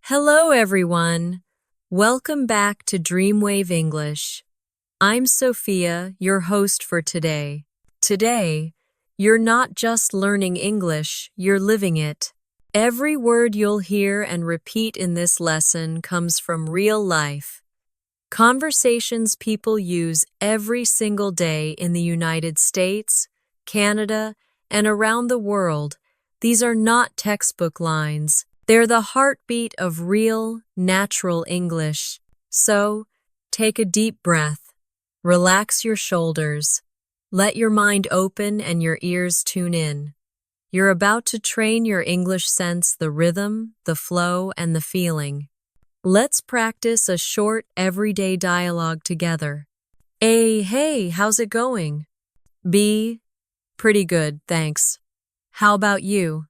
Hello, everyone. Welcome back to DreamWave English. I'm Sophia, your host for today. Today, you're not just learning English, you're living it. Every word you'll hear and repeat in this lesson comes from real life. Conversations people use every single day in the United States, Canada, and around the world. These are not textbook lines. They're the heartbeat of real, natural English. So, take a deep breath. Relax your shoulders. Let your mind open and your ears tune in. You're about to train your English sense the rhythm, the flow, and the feeling. Let's practice a short, everyday dialogue together. A, hey, how's it going? B, pretty good, thanks. How about you?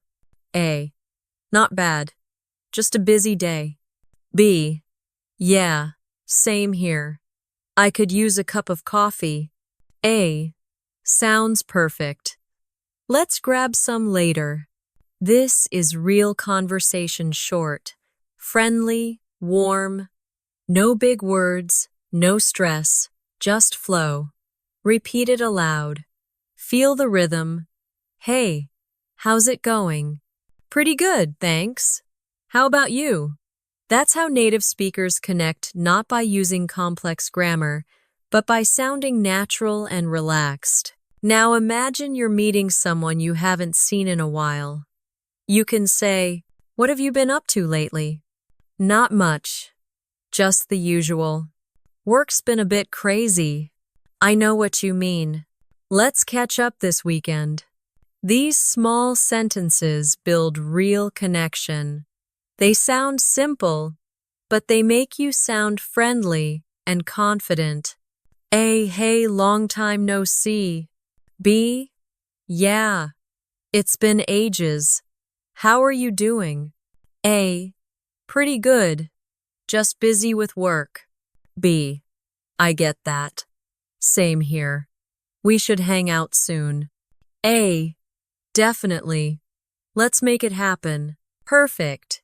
A, not bad. Just a busy day. B, yeah, same here. I could use a cup of coffee. A, sounds perfect. Let's grab some later. This is real conversation short, friendly, warm, no big words, no stress, just flow. Repeat it aloud. Feel the rhythm. Hey, how's it going? Pretty good, thanks. How about you? That's how native speakers connect, not by using complex grammar, but by sounding natural and relaxed. Now imagine you're meeting someone you haven't seen in a while. You can say, "What have you been up to lately?" "Not much. Just the usual. Work's been a bit crazy." "I know what you mean. Let's catch up this weekend." These small sentences build real connection. They sound simple, but they make you sound friendly and confident. A, hey, long time no see. B, yeah, it's been ages. How are you doing? A, pretty good. Just busy with work. B, I get that. Same here. We should hang out soon. A, definitely. Let's make it happen. Perfect.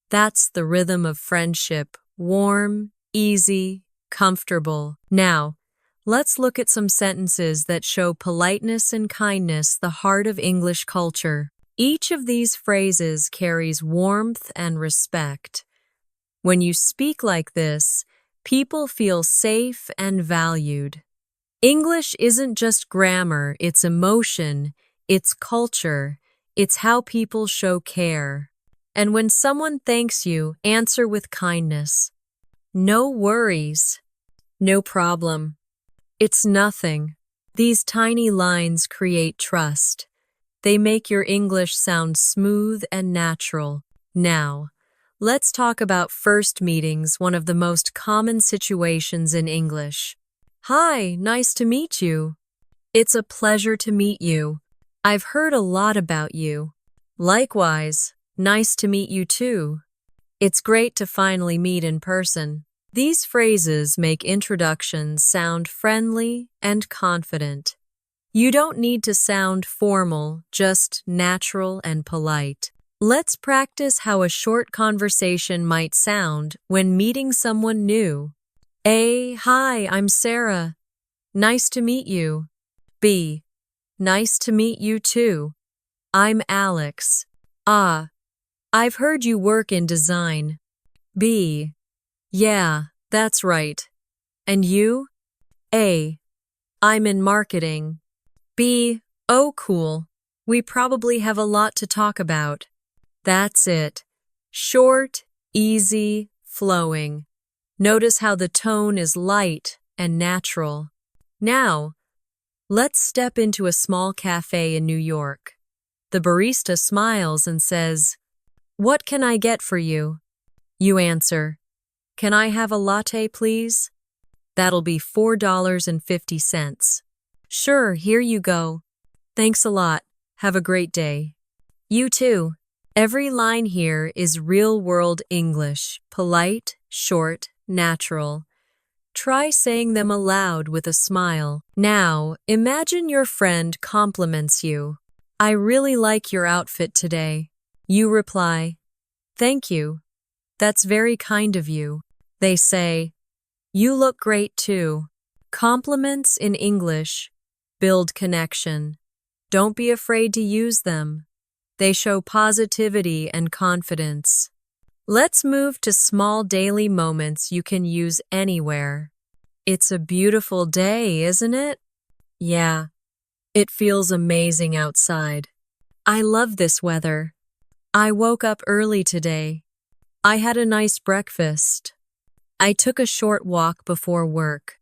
That's the rhythm of friendship. Warm, easy, comfortable. Now, let's look at some sentences that show politeness and kindness, the heart of English culture. Each of these phrases carries warmth and respect. When you speak like this, people feel safe and valued. English isn't just grammar, it's emotion, it's culture, it's how people show care. And when someone thanks you, answer with kindness. No worries. No problem. It's nothing. These tiny lines create trust. They make your English sound smooth and natural. Now, let's talk about first meetings, one of the most common situations in English. Hi, nice to meet you. It's a pleasure to meet you. I've heard a lot about you. Likewise, nice to meet you too. It's great to finally meet in person. These phrases make introductions sound friendly and confident. You don't need to sound formal, just natural and polite. Let's practice how a short conversation might sound when meeting someone new. A, hi, I'm Sarah. Nice to meet you. B, nice to meet you too. I'm Alex. Ah, I've heard you work in design. B, yeah, that's right. And you? A, I'm in marketing. B, oh cool. We probably have a lot to talk about. That's it. Short, easy, flowing. Notice how the tone is light and natural. Now, let's step into a small cafe in New York. The barista smiles and says, "What can I get for you?" You answer, "Can I have a latte, please?" That'll be $4.50. Sure, here you go. Thanks a lot. Have a great day. You too. Every line here is real-world English, polite, short, natural. Try saying them aloud with a smile. Now, imagine your friend compliments you. "I really like your outfit today." You reply, "Thank you." That's very kind of you. They say, you look great too. Compliments in English build connection. Don't be afraid to use them. They show positivity and confidence. Let's move to small daily moments you can use anywhere. It's a beautiful day, isn't it? Yeah, it feels amazing outside. I love this weather. I woke up early today. I had a nice breakfast. I took a short walk before work.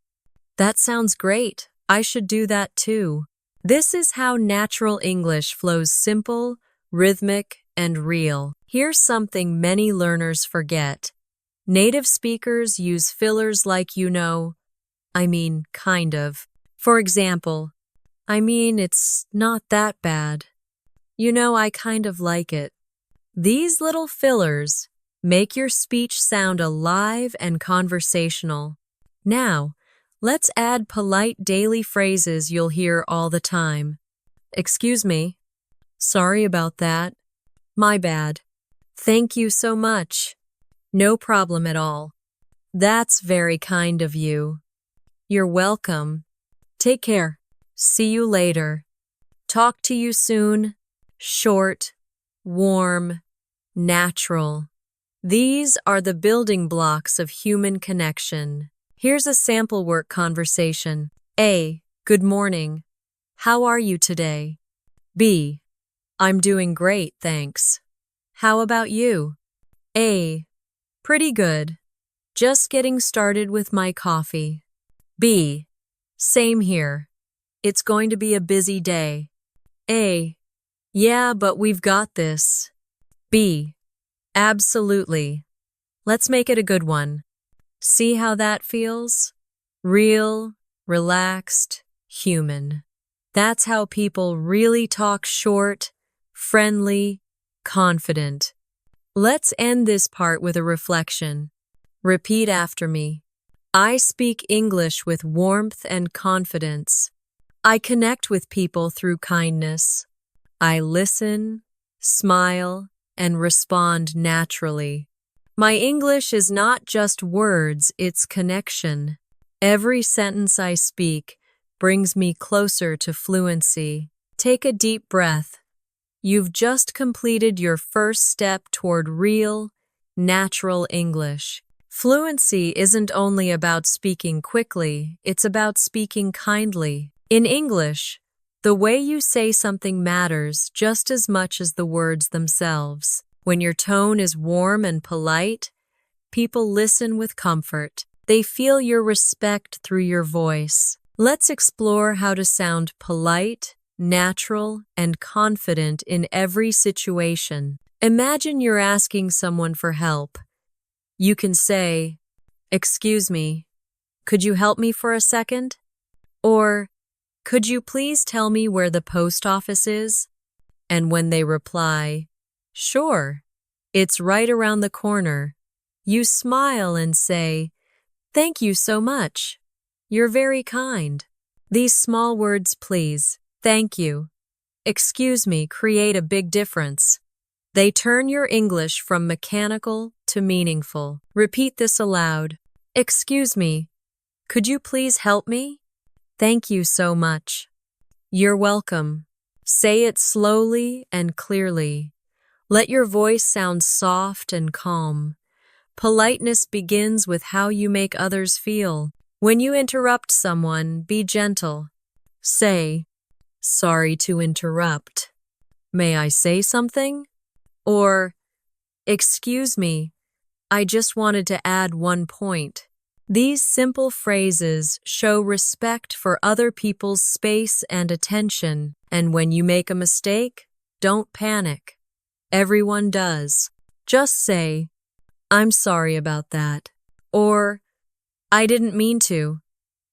That sounds great. I should do that too. This is how natural English flows simple, rhythmic, and real. Here's something many learners forget. Native speakers use fillers like kind of. For example, it's not that bad. I kind of like it. These little fillers make your speech sound alive and conversational. Now, let's add polite daily phrases you'll hear all the time. Excuse me. Sorry about that. My bad. Thank you so much. No problem at all. That's very kind of you. You're welcome. Take care. See you later. Talk to you soon. Short, warm, natural. These are the building blocks of human connection. Here's a sample work conversation. A. Good morning. How are you today? B. I'm doing great, thanks. How about you? A. Pretty good. Just getting started with my coffee. B. Same here. It's going to be a busy day. A. Yeah, but we've got this. B. Absolutely. Let's make it a good one. See how that feels? Real, relaxed, human. That's how people really talk short, friendly, confident. Let's end this part with a reflection. Repeat after me. I speak English with warmth and confidence. I connect with people through kindness. I listen, smile, and respond naturally. My English is not just words, it's connection. Every sentence I speak brings me closer to fluency. Take a deep breath. You've just completed your first step toward real, natural English. Fluency isn't only about speaking quickly, it's about speaking kindly. In English, the way you say something matters just as much as the words themselves. When your tone is warm and polite, people listen with comfort. They feel your respect through your voice. Let's explore how to sound polite, natural, and confident in every situation. Imagine you're asking someone for help. You can say, "Excuse me, could you help me for a second?" Or, "Could you please tell me where the post office is?" And when they reply, "Sure, it's right around the corner," you smile and say, "Thank you so much. You're very kind." These small words, please, thank you, excuse me, create a big difference. They turn your English from mechanical to meaningful. Repeat this aloud. Excuse me, could you please help me? Thank you so much. You're welcome. Say it slowly and clearly. Let your voice sound soft and calm. Politeness begins with how you make others feel. When you interrupt someone, be gentle. Say, "Sorry to interrupt. May I say something?" Or, "Excuse me, I just wanted to add one point." These simple phrases show respect for other people's space and attention, and when you make a mistake, don't panic. Everyone does. Just say, "I'm sorry about that," or "I didn't mean to.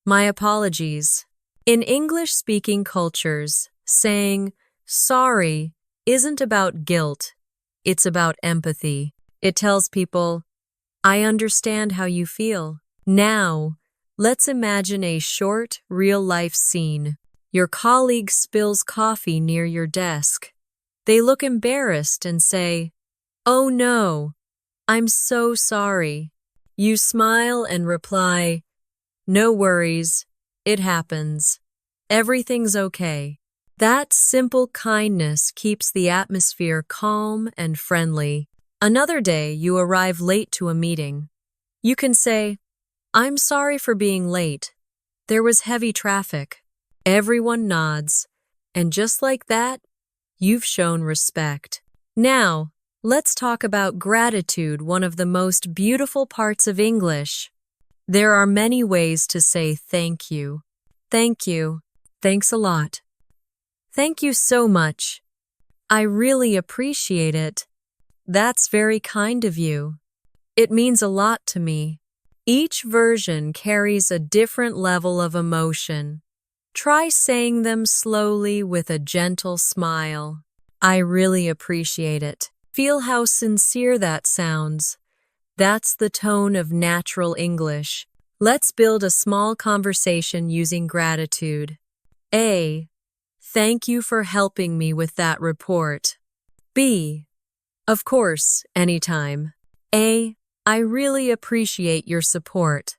My apologies." In English-speaking cultures, saying sorry isn't about guilt, it's about empathy. It tells people, "I understand how you feel." Now, let's imagine a short, real-life scene. Your colleague spills coffee near your desk. They look embarrassed and say, "Oh no, I'm so sorry. You smile and reply, no worries, it happens. Everything's okay. That simple kindness keeps the atmosphere calm and friendly. Another day, you arrive late to a meeting. You can say, I'm sorry for being late. There was heavy traffic. Everyone nods. And just like that, you've shown respect. Now, let's talk about gratitude, one of the most beautiful parts of English. There are many ways to say thank you. Thank you. Thanks a lot. Thank you so much. I really appreciate it. That's very kind of you. It means a lot to me. Each version carries a different level of emotion. Try saying them slowly with a gentle smile. I really appreciate it. Feel how sincere that sounds. That's the tone of natural English. Let's build a small conversation using gratitude. A. Thank you for helping me with that report. B. Of course, anytime. A. I really appreciate your support.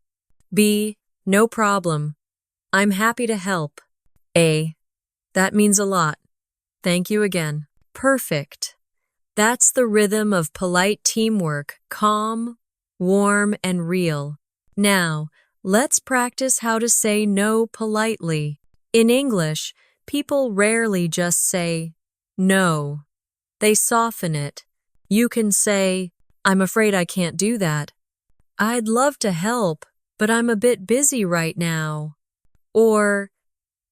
B. No problem. I'm happy to help. A. That means a lot. Thank you again. Perfect. That's the rhythm of polite teamwork, calm, warm, and real. Now, let's practice how to say no politely. In English, people rarely just say no. They soften it. You can say, I'm afraid I can't do that. I'd love to help, but I'm a bit busy right now. Or,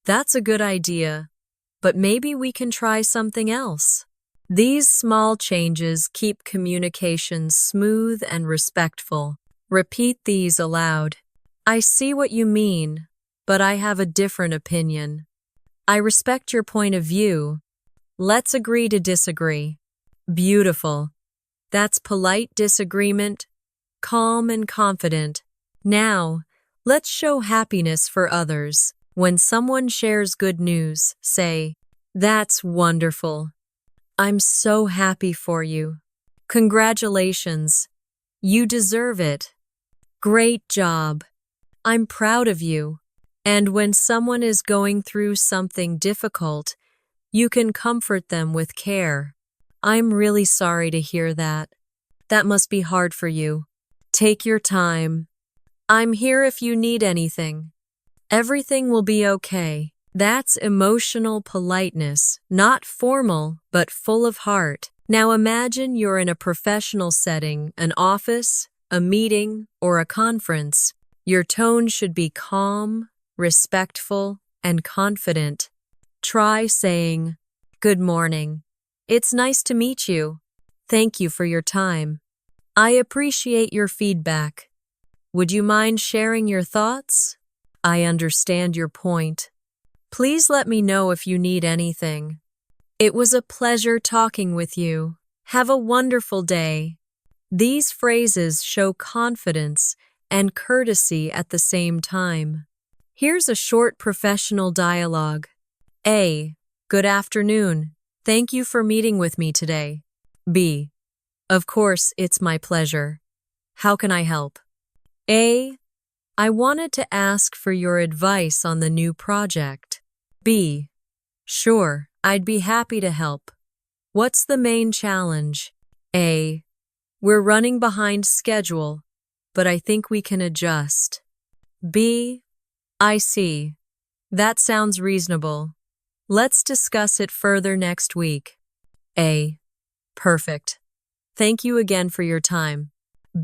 that's a good idea, but maybe we can try something else. These small changes keep communication smooth and respectful. Repeat these aloud. I see what you mean, but I have a different opinion. I respect your point of view. Let's agree to disagree. Beautiful. That's polite disagreement, calm and confident. Now, let's show happiness for others. When someone shares good news, say, That's wonderful. I'm so happy for you. Congratulations. You deserve it. Great job. I'm proud of you. And when someone is going through something difficult, you can comfort them with care. I'm really sorry to hear that. That must be hard for you. Take your time. I'm here if you need anything. Everything will be okay. That's emotional politeness, not formal, but full of heart. Now imagine you're in a professional setting, an office, a meeting, or a conference. Your tone should be calm, respectful, and confident. Try saying, Good morning. It's nice to meet you. Thank you for your time. I appreciate your feedback. Would you mind sharing your thoughts? I understand your point. Please let me know if you need anything. It was a pleasure talking with you. Have a wonderful day. These phrases show confidence and courtesy at the same time. Here's a short professional dialogue. A. Good afternoon. Thank you for meeting with me today. B. Of course, it's my pleasure. How can I help? A. I wanted to ask for your advice on the new project. B. Sure, I'd be happy to help. What's the main challenge? A. We're running behind schedule, but I think we can adjust. B. I see. That sounds reasonable. Let's discuss it further next week. A. Perfect. Thank you again for your time.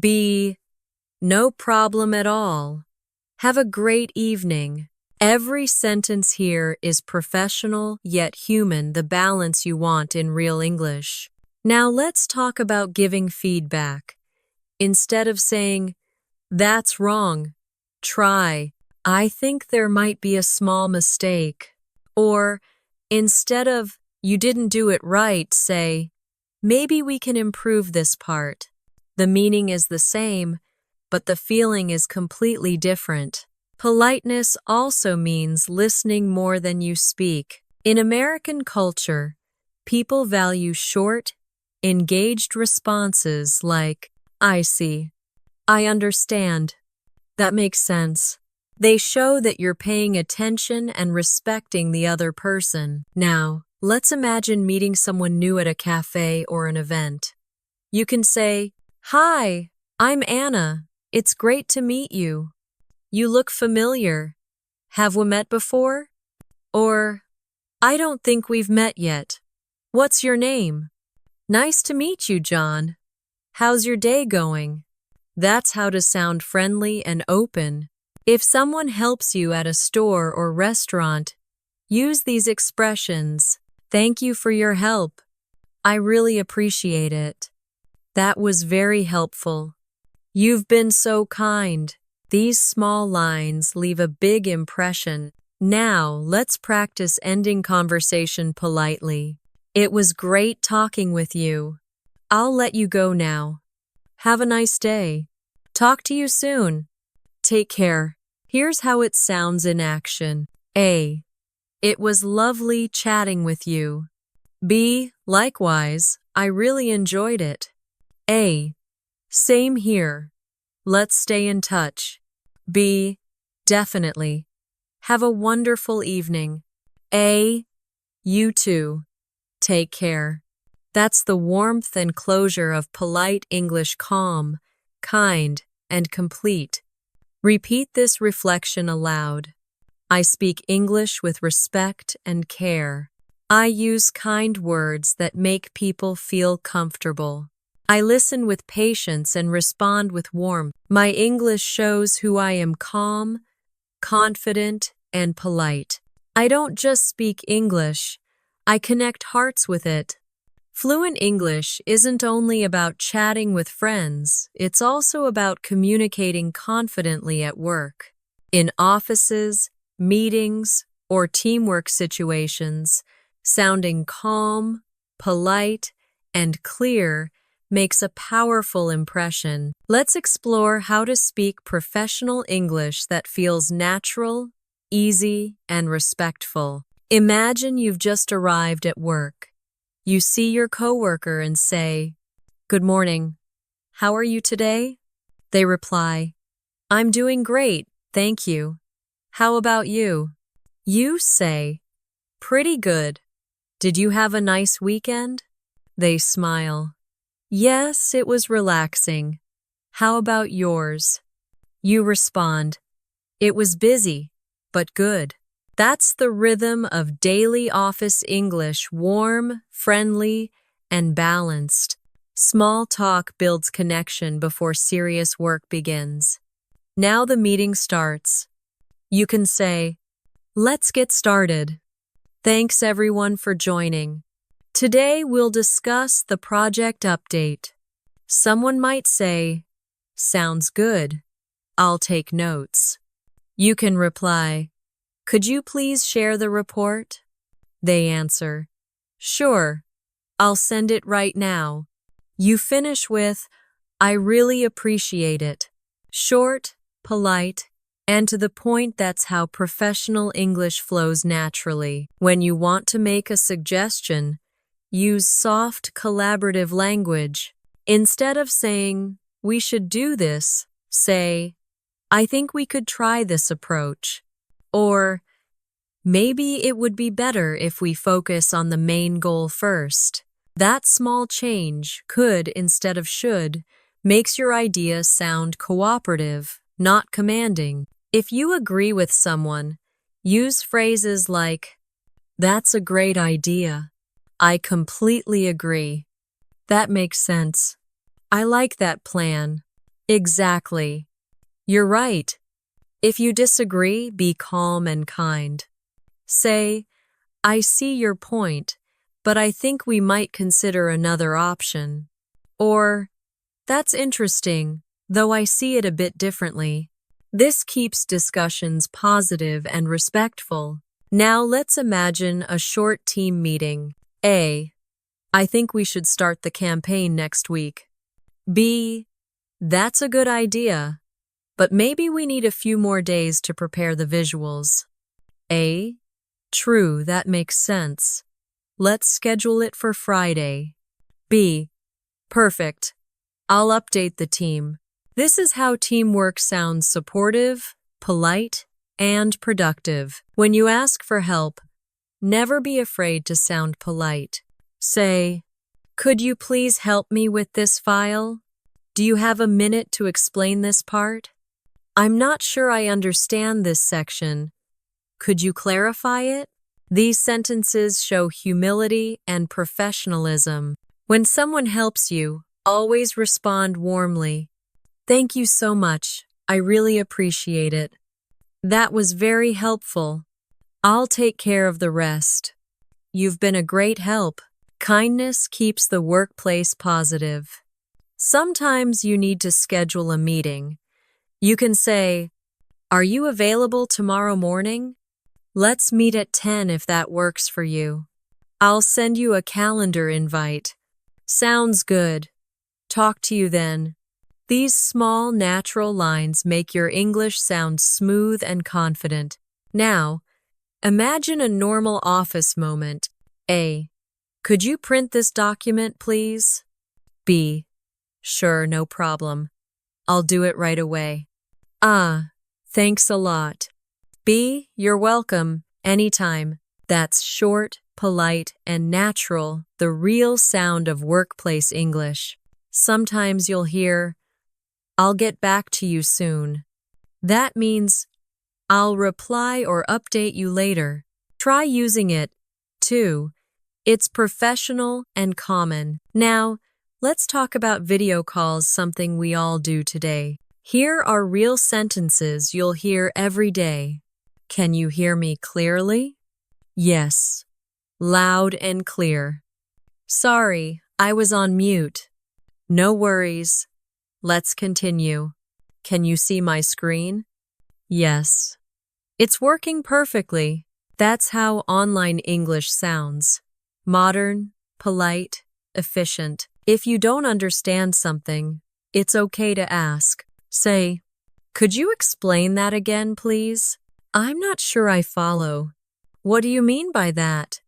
B. No problem at all. Have a great evening. Every sentence here is professional yet human, the balance you want in real English. Now let's talk about giving feedback. Instead of saying, That's wrong, try, I think there might be a small mistake. Or, instead of, You didn't do it right, say, Maybe we can improve this part. The meaning is the same, but the feeling is completely different. Politeness also means listening more than you speak. In American culture, people value short, engaged responses like, I see. I understand. That makes sense. They show that you're paying attention and respecting the other person. Now, let's imagine meeting someone new at a cafe or an event. You can say, "Hi, I'm Anna. It's great to meet you. You look familiar. Have we met before?" Or, "I don't think we've met yet. What's your name?" "Nice to meet you, John. How's your day going?" That's how to sound friendly and open. If someone helps you at a store or restaurant, use these expressions. "Thank you for your help. I really appreciate it. That was very helpful. You've been so kind." These small lines leave a big impression. Now, let's practice ending conversation politely. "It was great talking with you. I'll let you go now. Have a nice day. Talk to you soon. Take care." Here's how it sounds in action. A. It was lovely chatting with you. B. Likewise, I really enjoyed it. A. Same here. Let's stay in touch. B. Definitely. Have a wonderful evening. A. You too. Take care. That's the warmth and closure of polite English: calm, kind, and complete. Repeat this reflection aloud. I speak English with respect and care. I use kind words that make people feel comfortable. I listen with patience and respond with warmth. My English shows who I am: calm, confident, and polite. I don't just speak English, I connect hearts with it. Fluent English isn't only about chatting with friends, it's also about communicating confidently at work. In offices, meetings, or teamwork situations, sounding calm, polite, and clear makes a powerful impression. Let's explore how to speak professional English that feels natural, easy, and respectful. Imagine you've just arrived at work. You see your coworker and say, "Good morning. How are you today?" They reply, "I'm doing great, thank you. How about you?" You say, "Pretty good. Did you have a nice weekend?" They smile. "Yes, it was relaxing. How about yours?" You respond, "It was busy, but good." That's the rhythm of daily office English: warm, friendly, and balanced. Small talk builds connection before serious work begins. Now the meeting starts. You can say, "Let's get started. Thanks everyone for joining. Today we'll discuss the project update." Someone might say, "Sounds good. I'll take notes." You can reply, "Could you please share the report?" They answer, "Sure, I'll send it right now." You finish with, "I really appreciate it." Short, polite, and to the point. That's how professional English flows naturally. When you want to make a suggestion, use soft, collaborative language. Instead of saying, "We should do this," say, "I think we could try this approach." Or, "Maybe it would be better if we focus on the main goal first." That small change, could instead of should, makes your idea sound cooperative, not commanding. If you agree with someone, use phrases like, "That's a great idea. I completely agree. That makes sense. I like that plan. Exactly. You're right." If you disagree, be calm and kind. Say, "I see your point, but I think we might consider another option." Or, "That's interesting, though I see it a bit differently." This keeps discussions positive and respectful. Now let's imagine a short team meeting. A. I think we should start the campaign next week. B. That's a good idea, but maybe we need a few more days to prepare the visuals. A. True, that makes sense. Let's schedule it for Friday. B. Perfect. I'll update the team. This is how teamwork sounds supportive, polite, and productive. When you ask for help, never be afraid to sound polite. Say, "Could you please help me with this file? Do you have a minute to explain this part? I'm not sure I understand this section. Could you clarify it?" These sentences show humility and professionalism. When someone helps you, always respond warmly. "Thank you so much. I really appreciate it. That was very helpful. I'll take care of the rest. You've been a great help." Kindness keeps the workplace positive. Sometimes you need to schedule a meeting. You can say, "Are you available tomorrow morning? Let's meet at 10 if that works for you. I'll send you a calendar invite." "Sounds good. Talk to you then." These small, natural lines make your English sound smooth and confident. Now, imagine a normal office moment. A. "Could you print this document, please?" B. "Sure, no problem. I'll do it right away." "Ah, thanks a lot." B. "You're welcome, anytime." That's short, polite, and natural, the real sound of workplace English. Sometimes you'll hear, "I'll get back to you soon." That means, "I'll reply or update you later." Try using it, too. It's professional and common. Now, let's talk about video calls, something we all do today. Here are real sentences you'll hear every day. "Can you hear me clearly?" "Yes, loud and clear." "Sorry, I was on mute." "No worries. Let's continue." "Can you see my screen?" "Yes. It's working perfectly." That's how online English sounds. Modern, polite, efficient. If you don't understand something, it's okay to ask. Say, "Could you explain that again, please? I'm not sure I follow." "What do you mean by that?"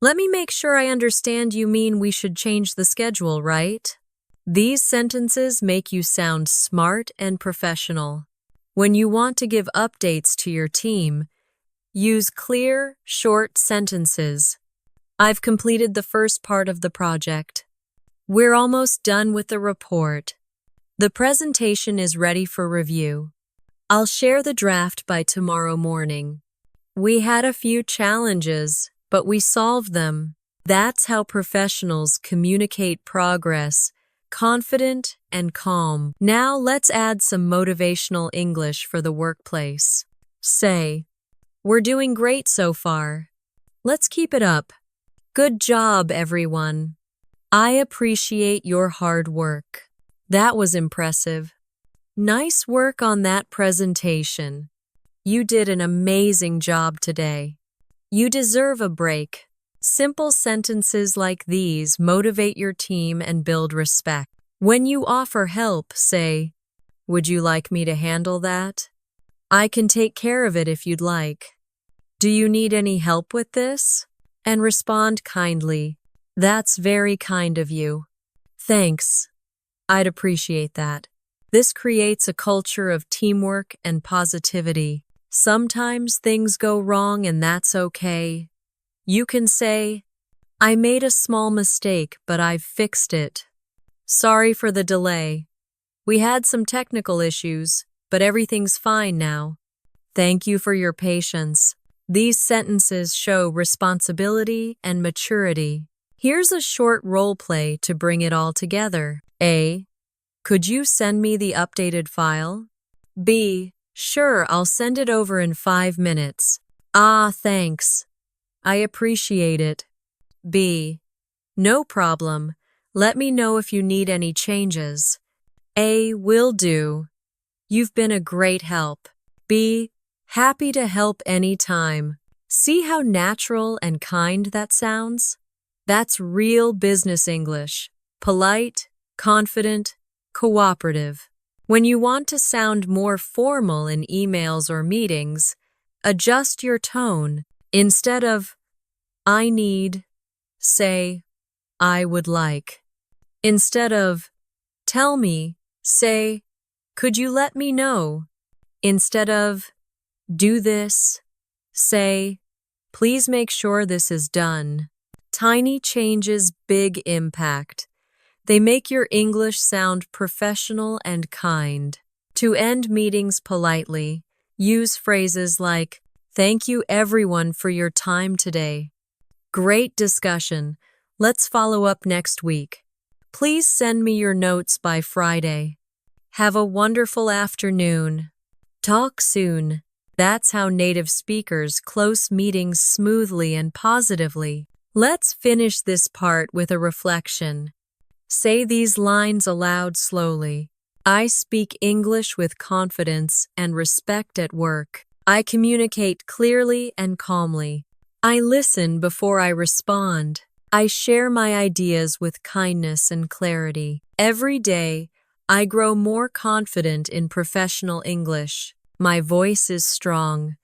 "Let me make sure I understand. You mean we should change the schedule, right?" These sentences make you sound smart and professional. When you want to give updates to your team, use clear, short sentences. "I've completed the first part of the project. We're almost done with the report. The presentation is ready for review. I'll share the draft by tomorrow morning. We had a few challenges, but we solved them." That's how professionals communicate progress, confident and calm. Now let's add some motivational English for the workplace. Say, "We're doing great so far. Let's keep it up. Good job, everyone. I appreciate your hard work. That was impressive. Nice work on that presentation. You did an amazing job today. You deserve a break." Simple sentences like these motivate your team and build respect. When you offer help, say, "Would you like me to handle that? I can take care of it if you'd like. Do you need any help with this?" And respond kindly. "That's very kind of you. Thanks. I'd appreciate that." This creates a culture of teamwork and positivity. Sometimes things go wrong, and that's okay. You can say, "I made a small mistake, but I've fixed it. Sorry for the delay. We had some technical issues, but everything's fine now. Thank you for your patience." These sentences show responsibility and maturity. Here's a short role play to bring it all together. A. "Could you send me the updated file?" B. "Sure, I'll send it over in 5 minutes. Ah, thanks. I appreciate it." B. "No problem. Let me know if you need any changes." A. "Will do. You've been a great help." B. "Happy to help anytime." See how natural and kind that sounds? That's real business English. Polite, confident, cooperative. When you want to sound more formal in emails or meetings, adjust your tone. Instead of "I need," say "I would like." Instead of Tell me, say, could you let me know? Instead of, do this, say, please make sure this is done. Tiny changes, big impact. They make your English sound professional and kind. To end meetings politely, use phrases like, thank you everyone for your time today. Great discussion. Let's follow up next week. Please send me your notes by Friday. Have a wonderful afternoon. Talk soon. That's how native speakers close meetings smoothly and positively. Let's finish this part with a reflection. Say these lines aloud slowly. I speak English with confidence and respect at work. I communicate clearly and calmly. I listen before I respond. I share my ideas with kindness and clarity. Every day, I grow more confident in professional English. My voice is strong.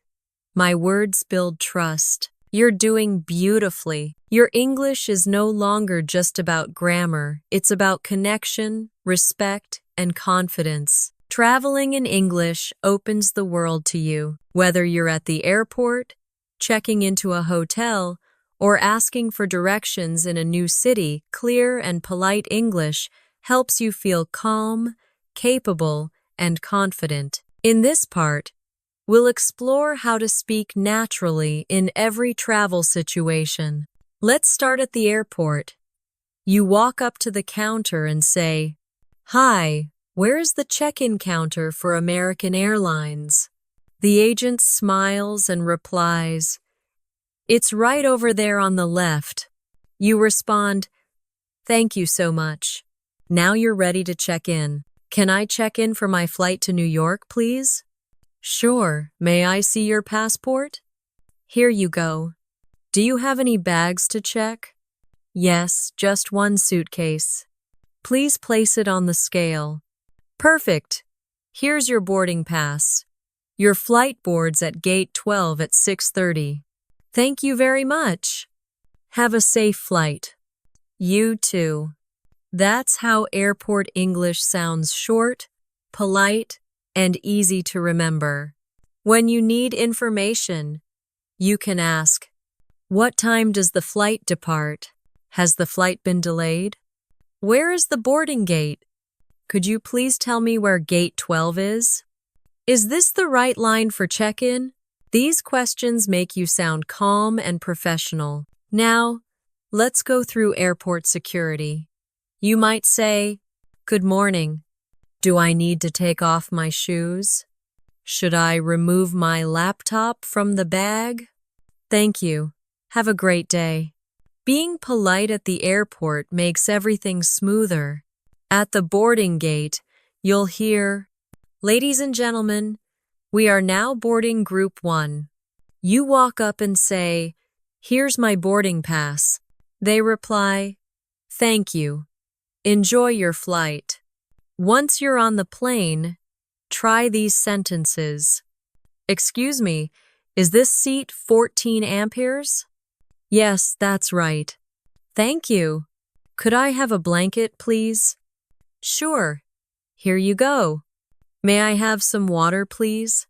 My words build trust. You're doing beautifully. Your English is no longer just about grammar. It's about connection, respect, and confidence. Traveling in English opens the world to you. Whether you're at the airport, checking into a hotel, or asking for directions in a new city, clear and polite English helps you feel calm, capable, and confident. In this part, we'll explore how to speak naturally in every travel situation. Let's start at the airport. You walk up to the counter and say, "Hi, where is the check-in counter for American Airlines?" The agent smiles and replies, "It's right over there on the left." You respond, "Thank you so much. Now you're ready to check in. Can I check in for my flight to New York, please?" "Sure. May I see your passport?" "Here you go. Do you have any bags to check?" "Yes, just one suitcase." "Please place it on the scale." "Perfect. Here's your boarding pass. Your flight boards at gate 12 at 6:30. "Thank you very much. Have a safe flight." "You too." That's how airport English sounds: short, polite, and easy to remember. When you need information, you can ask, "What time does the flight depart? Has the flight been delayed? Where is the boarding gate? Could you please tell me where gate 12 is? Is this the right line for check-in?" These questions make you sound calm and professional. Now, let's go through airport security. You might say, "Good morning. Do I need to take off my shoes? Should I remove my laptop from the bag? Thank you. Have a great day." Being polite at the airport makes everything smoother. At the boarding gate, you'll hear, "Ladies and gentlemen, we are now boarding Group 1. You walk up and say, "Here's my boarding pass." They reply, "Thank you. Enjoy your flight." Once you're on the plane, try these sentences. "Excuse me, is this seat 14 amperes? "Yes, that's right." "Thank you. Could I have a blanket, please?" "Sure. Here you go." "May I have some water, please?"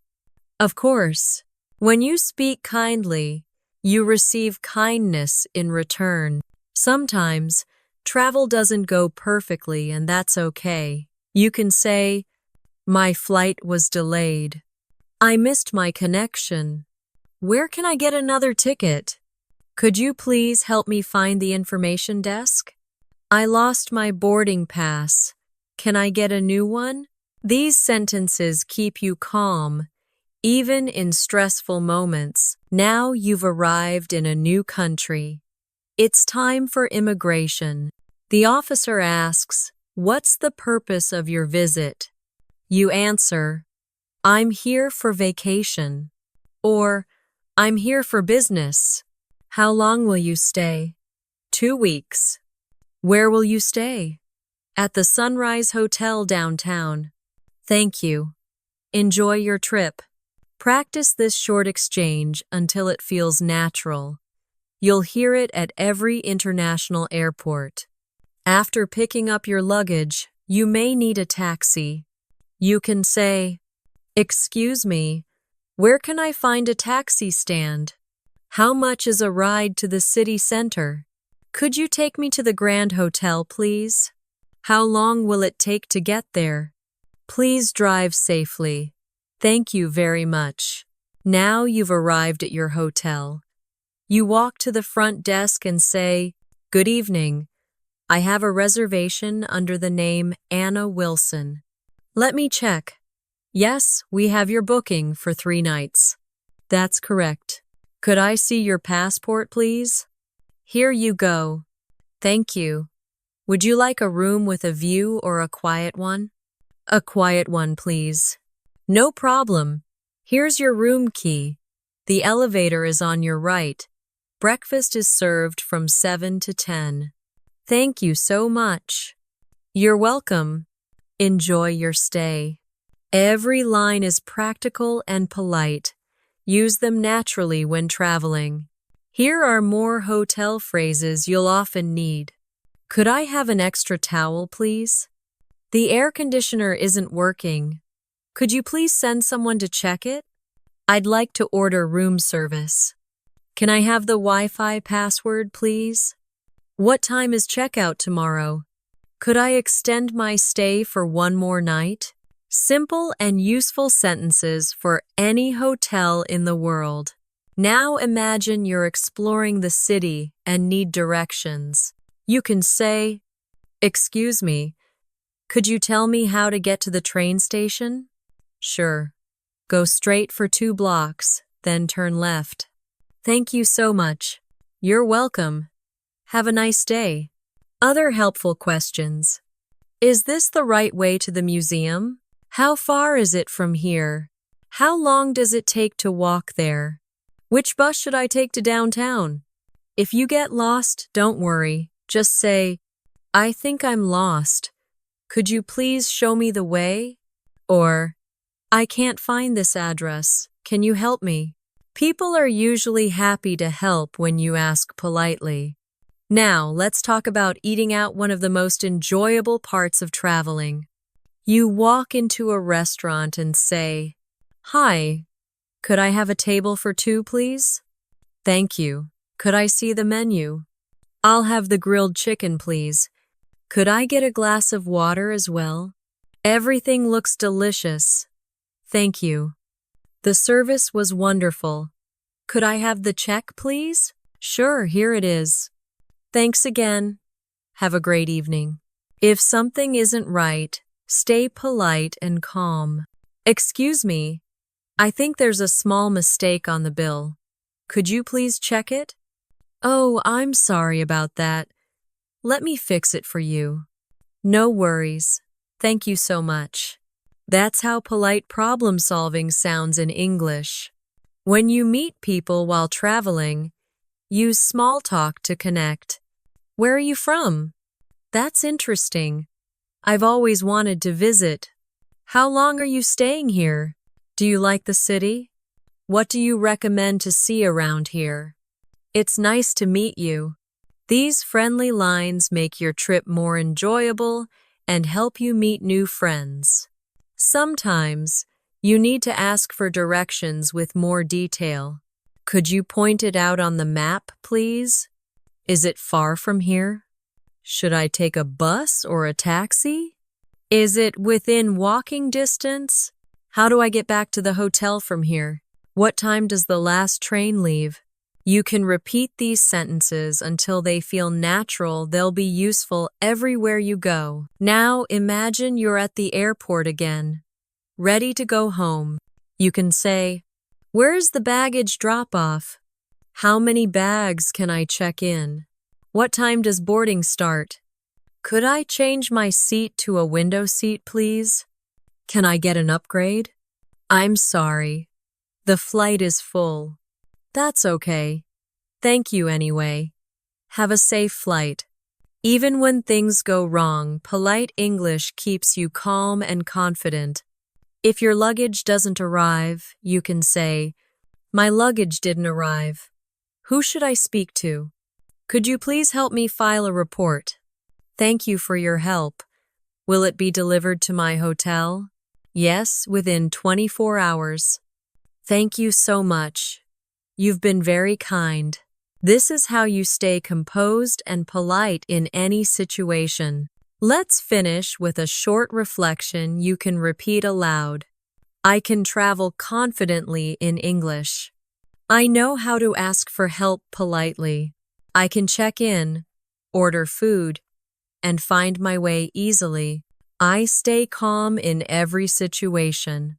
"Of course." When you speak kindly, you receive kindness in return. Sometimes, travel doesn't go perfectly, and that's okay. You can say, "My flight was delayed." "I missed my connection." "Where can I get another ticket?" "Could you please help me find the information desk?" "I lost my boarding pass. Can I get a new one?" These sentences keep you calm, even in stressful moments. Now you've arrived in a new country. It's time for immigration. The officer asks, "What's the purpose of your visit?" You answer, "I'm here for vacation," or "I'm here for business." "How long will you stay?" 2 weeks. "Where will you stay?" "At the Sunrise Hotel downtown." "Thank you. Enjoy your trip." Practice this short exchange until it feels natural. You'll hear it at every international airport. After picking up your luggage, You may need a taxi. You can say, "Excuse me, where can I find a taxi stand? How much is a ride to the city center? Could you take me to the Grand Hotel, please? How long will it take to get there? Please drive safely. Thank you very much." Now you've arrived at your hotel. You walk to the front desk and say, "Good evening. I have a reservation under the name Anna Wilson. Let me check. Yes, we have your booking for 3 nights. That's correct. Could I see your passport, please? Here you go. Thank you. Would you like a room with a view or a quiet one? A quiet one, please. No problem. Here's your room key. The elevator is on your right. Breakfast is served from 7 to 10. Thank you so much. You're welcome. Enjoy your stay." Every line is practical and polite. Use them naturally when traveling. Here are more hotel phrases you'll often need. Could I have an extra towel, please? The air conditioner isn't working. Could you please send someone to check it? I'd like to order room service. Can I have the Wi-Fi password, please? What time is checkout tomorrow? Could I extend my stay for 1 more night? Simple and useful sentences for any hotel in the world. Now imagine you're exploring the city and need directions. You can say, "Excuse me, could you tell me how to get to the train station?" Sure. Go straight for 2 blocks, then turn left. Thank you so much. You're welcome. Have a nice day. Other helpful questions. Is this the right way to the museum? How far is it from here? How long does it take to walk there? Which bus should I take to downtown? If you get lost, don't worry. Just say, "I think I'm lost. Could you please show me the way?" Or, "I can't find this address. Can you help me?" People are usually happy to help when you ask politely. Now, let's talk about eating out, one of the most enjoyable parts of traveling. You walk into a restaurant and say, "Hi, could I have a table for 2, please?" "Thank you. Could I see the menu?" "I'll have the grilled chicken, please. Could I get a glass of water as well?" "Everything looks delicious. Thank you. The service was wonderful. Could I have the check, please?" "Sure, here it is. Thanks again. Have a great evening." If something isn't right, stay polite and calm. "Excuse me, I think there's a small mistake on the bill. Could you please check it?" "Oh, I'm sorry about that. Let me fix it for you." "No worries. Thank you so much." That's how polite problem solving sounds in English. When you meet people while traveling, use small talk to connect. "Where are you from?" "That's interesting. I've always wanted to visit." "How long are you staying here?" "Do you like the city?" "What do you recommend to see around here?" "It's nice to meet you." These friendly lines make your trip more enjoyable and help you meet new friends. Sometimes, you need to ask for directions with more detail. "Could you point it out on the map, please? Is it far from here? Should I take a bus or a taxi? Is it within walking distance? How do I get back to the hotel from here? What time does the last train leave?" You can repeat these sentences until they feel natural. They'll be useful everywhere you go. Now imagine you're at the airport again, ready to go home. You can say, "Where's the baggage drop-off? How many bags can I check in? What time does boarding start? Could I change my seat to a window seat, please? Can I get an upgrade? I'm sorry. The flight is full." "That's okay. Thank you anyway. Have a safe flight." Even when things go wrong, polite English keeps you calm and confident. If your luggage doesn't arrive, you can say, "My luggage didn't arrive. Who should I speak to? Could you please help me file a report? Thank you for your help. Will it be delivered to my hotel? Yes, within 24 hours. Thank you so much. You've been very kind. This is how you stay composed and polite in any situation. Let's finish with a short reflection you can repeat aloud. I can travel confidently in English. I know how to ask for help politely. I can check in, order food, and find my way easily. I stay calm in every situation.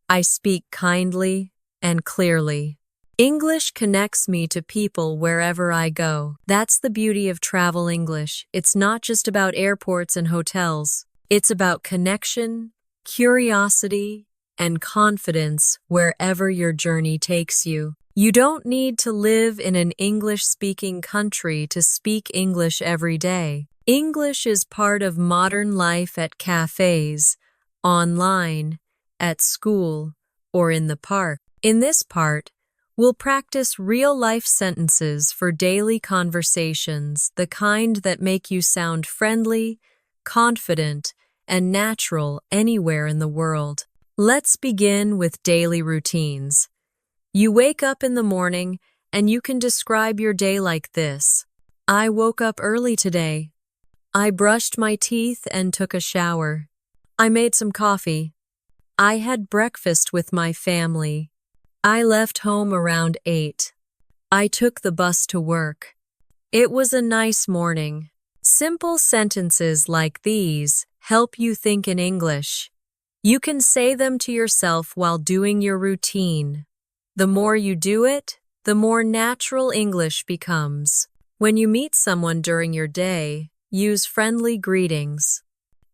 I speak kindly and clearly. English connects me to people wherever I go. That's the beauty of travel English. It's not just about airports and hotels. It's about connection, curiosity, and confidence wherever your journey takes you. You don't need to live in an English-speaking country to speak English every day. English is part of modern life at cafes, online, at school, or in the park. In this part, we'll practice real-life sentences for daily conversations, the kind that make you sound friendly, confident, and natural anywhere in the world. Let's begin with daily routines. You wake up in the morning, and you can describe your day like this. I woke up early today. I brushed my teeth and took a shower. I made some coffee. I had breakfast with my family. I left home around 8. I took the bus to work. It was a nice morning. Simple sentences like these help you think in English. You can say them to yourself while doing your routine. The more you do it, the more natural English becomes. When you meet someone during your day, use friendly greetings.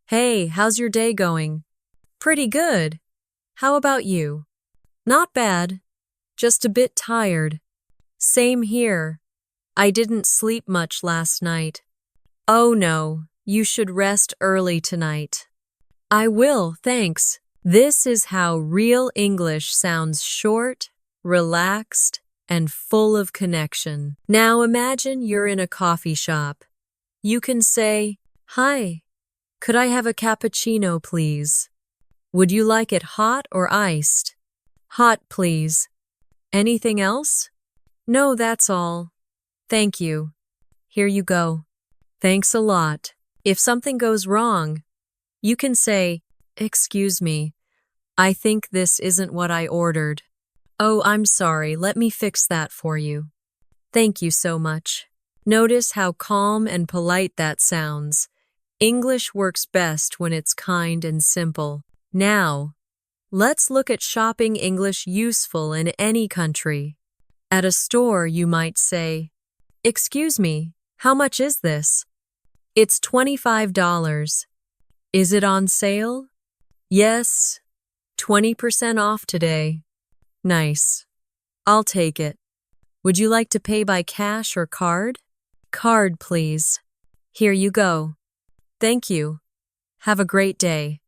Hey, how's your day going? Pretty good. How about you? Not bad. Just a bit tired. Same here. I didn't sleep much last night. Oh no, you should rest early tonight. I will, thanks. This is how real English sounds: short, relaxed, and full of connection. Now imagine you're in a coffee shop. You can say, "Hi, could I have a cappuccino, please? Would you like it hot or iced?" Hot, please. Anything else? No, that's all. Thank you. Here you go. Thanks a lot. If something goes wrong, you can say, "Excuse me, I think this isn't what I ordered." Oh, I'm sorry, let me fix that for you. Thank you so much. Notice how calm and polite that sounds. English works best when it's kind and simple. Now, let's look at shopping English useful in any country. At a store, you might say, "Excuse me, how much is this?" It's $25. Is it on sale? Yes, 20% off today. Nice. I'll take it. Would you like to pay by cash or card? Card, please. Here you go. Thank you. Have a great day.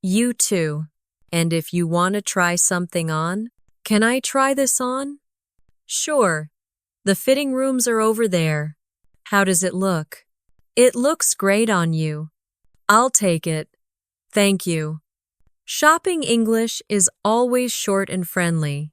You too. And if you want to try something on, can I try this on? Sure. The fitting rooms are over there. How does it look? It looks great on you. I'll take it. Thank you. Shopping English is always short and friendly.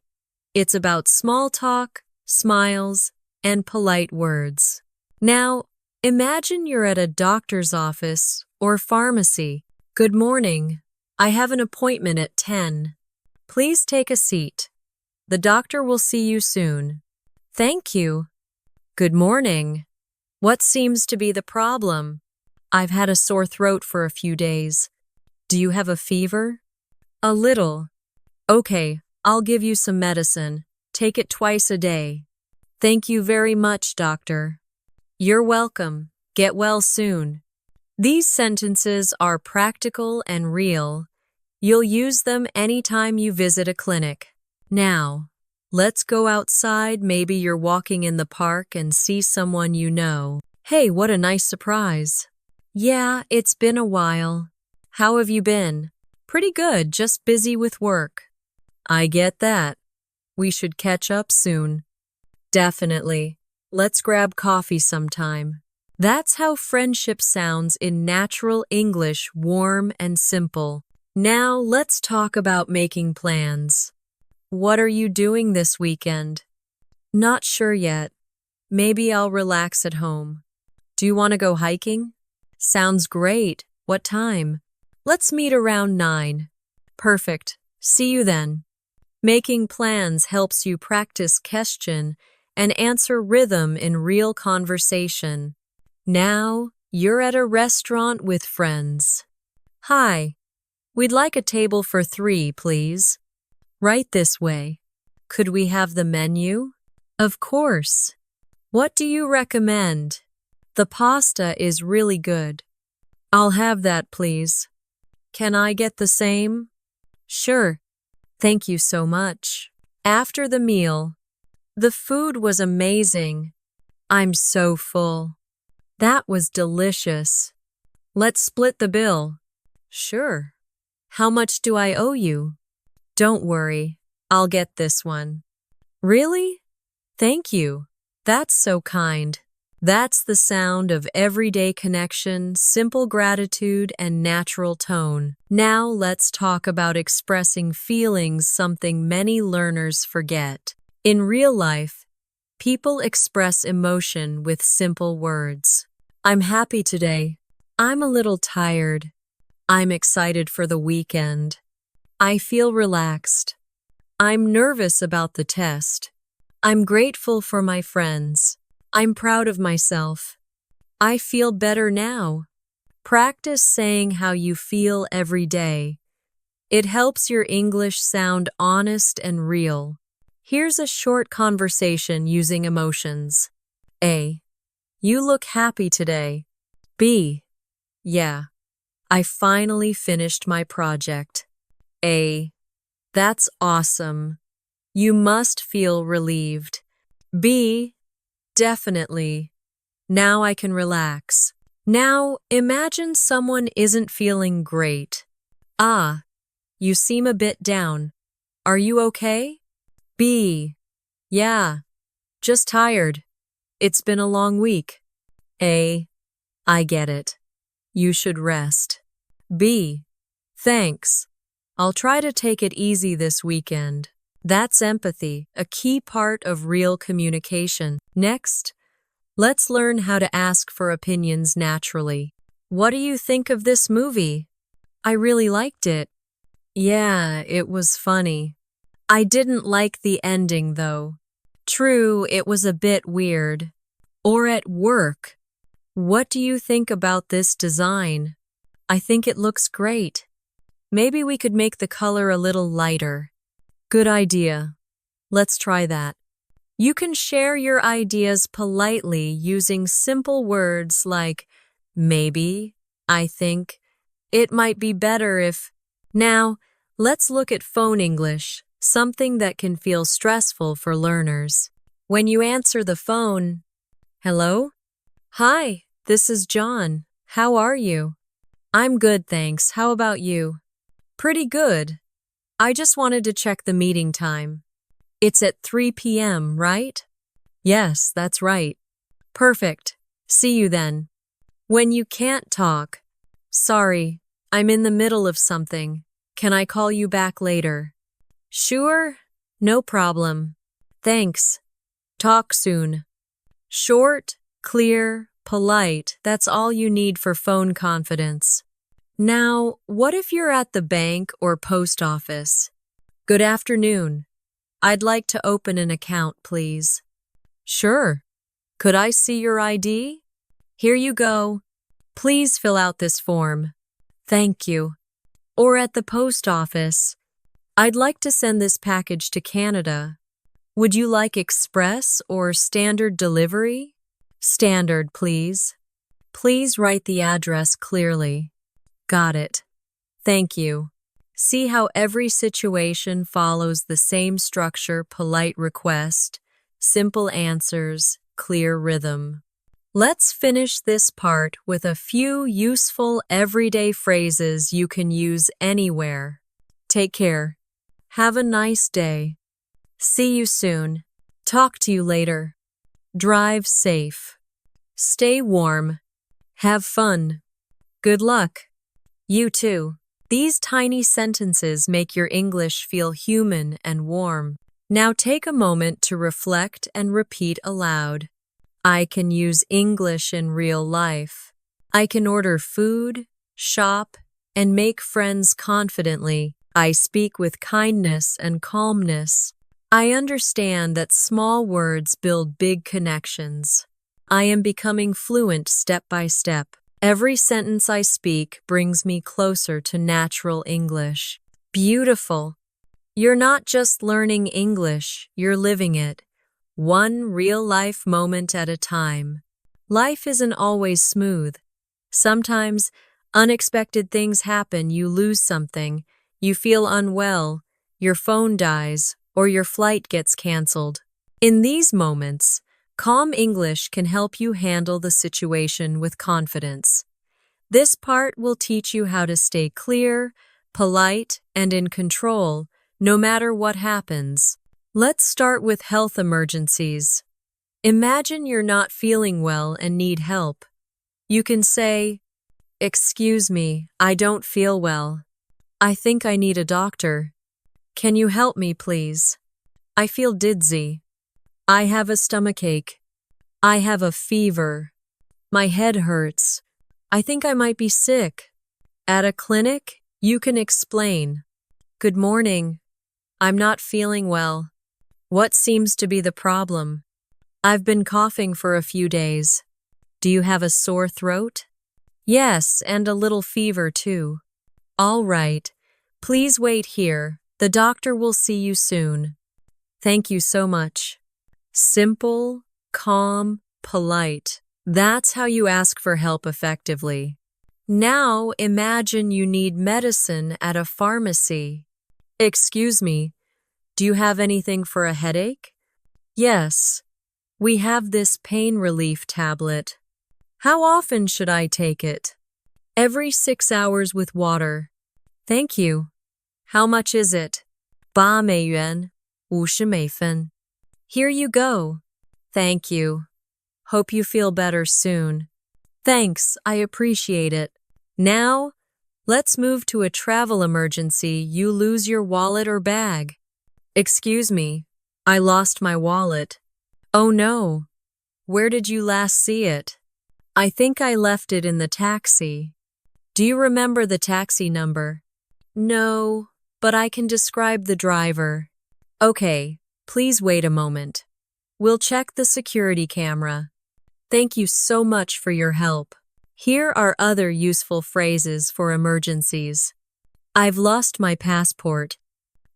It's about small talk, smiles, and polite words. Now, imagine you're at a doctor's office or pharmacy. Good morning. I have an appointment at 10. Please take a seat. The doctor will see you soon. Thank you. Good morning. What seems to be the problem? I've had a sore throat for a few days. Do you have a fever? A little. Okay, I'll give you some medicine. Take it twice a day. Thank you very much, doctor. You're welcome. Get well soon. These sentences are practical and real. You'll use them anytime you visit a clinic. Now, let's go outside. Maybe you're walking in the park and see someone you know. Hey, what a nice surprise. Yeah, it's been a while. How have you been? Pretty good, just busy with work. I get that. We should catch up soon. Definitely. Let's grab coffee sometime. That's how friendship sounds in natural English, warm and simple. Now let's talk about making plans. What are you doing this weekend? Not sure yet. Maybe I'll relax at home. Do you want to go hiking? Sounds great. What time? Let's meet around 9. Perfect. See you then. Making plans helps you practice question and answer rhythm in real conversation. Now, you're at a restaurant with friends. Hi, we'd like a table for 3, please. Right this way. Could we have the menu? Of course. What do you recommend? The pasta is really good. I'll have that, please. Can I get the same? Sure. Thank you so much. After the meal, the food was amazing. I'm so full. That was delicious. Let's split the bill. Sure. How much do I owe you? Don't worry, I'll get this one. Really? Thank you. That's so kind. That's the sound of everyday connection, simple gratitude, and natural tone. Now let's talk about expressing feelings, something many learners forget. In real life, people express emotion with simple words. I'm happy today. I'm a little tired. I'm excited for the weekend. I feel relaxed. I'm nervous about the test. I'm grateful for my friends. I'm proud of myself. I feel better now. Practice saying how you feel every day. It helps your English sound honest and real. Here's a short conversation using emotions. A. You look happy today. B. Yeah. I finally finished my project. A. That's awesome. You must feel relieved. B. Definitely. Now I can relax. Now, imagine someone isn't feeling great. Ah, you seem a bit down. Are you okay? B. Yeah, just tired. It's been a long week. A. I get it. You should rest. B. Thanks. I'll try to take it easy this weekend. That's empathy, a key part of real communication. Next, let's learn how to ask for opinions naturally. What do you think of this movie? I really liked it. Yeah, it was funny. I didn't like the ending, though. True, it was a bit weird. Or at work. What do you think about this design? I think it looks great. Maybe we could make the color a little lighter. Good idea. Let's try that. You can share your ideas politely using simple words like maybe, I think, it might be better if. Now, let's look at phone English, something that can feel stressful for learners. When you answer the phone, hello? Hi, this is John. How are you? I'm good, thanks. How about you? Pretty good. I just wanted to check the meeting time. It's at 3 p.m., right? Yes, that's right. Perfect. See you then. When you can't talk, sorry, I'm in the middle of something. Can I call you back later? Sure, no problem. Thanks. Talk soon. Short, clear, polite, that's all you need for phone confidence. Now, what if you're at the bank or post office? Good afternoon. I'd like to open an account, please. Sure. Could I see your ID? Here you go. Please fill out this form. Thank you. Or at the post office. I'd like to send this package to Canada. Would you like express or standard delivery? Standard, please. Please write the address clearly. Got it. Thank you. See how every situation follows the same structure: polite request, simple answers, clear rhythm. Let's finish this part with a few useful everyday phrases you can use anywhere. Take care. Have a nice day. See you soon. Talk to you later. Drive safe. Stay warm. Have fun. Good luck. You too. These tiny sentences make your English feel human and warm. Now take a moment to reflect and repeat aloud. I can use English in real life. I can order food, shop, and make friends confidently. I speak with kindness and calmness. I understand that small words build big connections. I am becoming fluent step by step. Every sentence I speak brings me closer to natural English. Beautiful. You're not just learning English, you're living it. One real-life moment at a time. Life isn't always smooth. Sometimes, unexpected things happen, you lose something, you feel unwell, your phone dies, or your flight gets canceled. In these moments, calm English can help you handle the situation with confidence. This part will teach you how to stay clear, polite, and in control, no matter what happens. Let's start with health emergencies. Imagine you're not feeling well and need help. You can say, "Excuse me, I don't feel well. I think I need a doctor. Can you help me, please? I feel dizzy. I have a stomachache. I have a fever. My head hurts. I think I might be sick." At a clinic, you can explain, "Good morning. I'm not feeling well. What seems to be the problem? I've been coughing for a few days. Do you have a sore throat?" "Yes, and a little fever too." "All right. Please wait here. The doctor will see you soon." Thank you so much. Simple, calm, polite. That's how you ask for help effectively. Now imagine you need medicine at a pharmacy. "Excuse me, do you have anything for a headache?" "Yes, we have this pain relief tablet." "How often should I take it?" "Every 6 hours with water." "Thank you. How much is it?" $8 50美分. Here you go. Thank you. Hope you feel better soon. Thanks, I appreciate it. Now, let's move to a travel emergency. You lose your wallet or bag. "Excuse me, I lost my wallet." "Oh no. Where did you last see it?" "I think I left it in the taxi." "Do you remember the taxi number?" "No, but I can describe the driver." "Okay, please wait a moment. We'll check the security camera." Thank you so much for your help. Here are other useful phrases for emergencies. "I've lost my passport.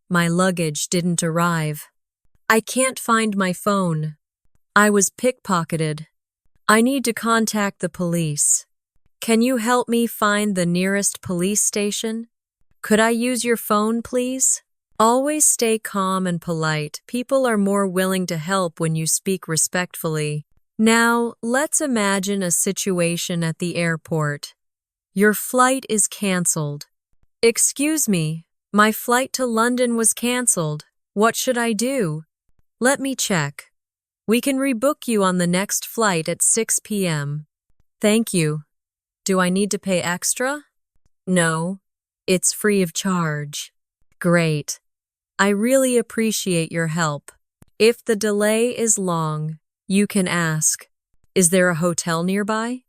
My luggage didn't arrive." "I can't find my phone." "I was pickpocketed." "I need to contact the police." "Can you help me find the nearest police station?" "Could I use your phone, please?" Always stay calm and polite. People are more willing to help when you speak respectfully. Now, let's imagine a situation at the airport. Your flight is canceled. "Excuse me, my flight to London was canceled. What should I do?" "Let me check. We can rebook you on the next flight at 6 p.m. Thank you. Do I need to pay extra?" "No, it's free of charge." Great. I really appreciate your help. If the delay is long, you can ask, "Is there a hotel nearby?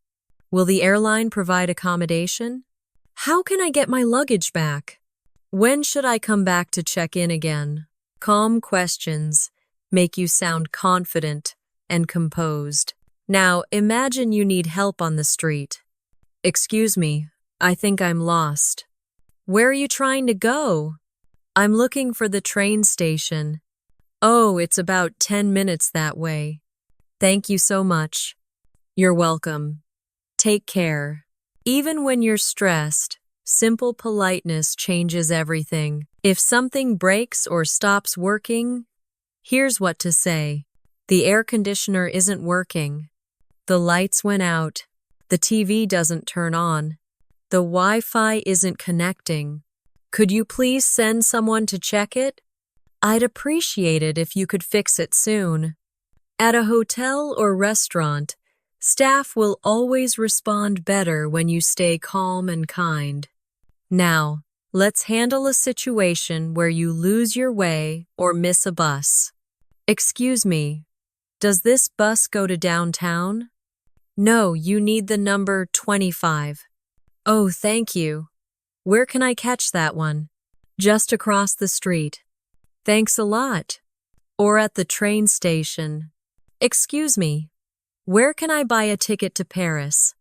Will the airline provide accommodation? How can I get my luggage back? When should I come back to check in again?" Calm questions make you sound confident and composed. Now, imagine you need help on the street. "Excuse me, I think I'm lost." "Where are you trying to go?" "I'm looking for the train station." "Oh, it's about 10 minutes that way." Thank you so much. You're welcome. Take care. Even when you're stressed, simple politeness changes everything. If something breaks or stops working, here's what to say. "The air conditioner isn't working. The lights went out. The TV doesn't turn on. The Wi-Fi isn't connecting. Could you please send someone to check it? I'd appreciate it if you could fix it soon." At a hotel or restaurant, Staff will always respond better when you stay calm and kind. Now, let's handle a situation where you lose your way or miss a bus. Excuse me, does this bus go to downtown? No, you need the number 25. Oh, thank you. Where can I catch that one? Just across the street. Thanks a lot. Or at the train station. Excuse me, where can I buy a ticket to Paris?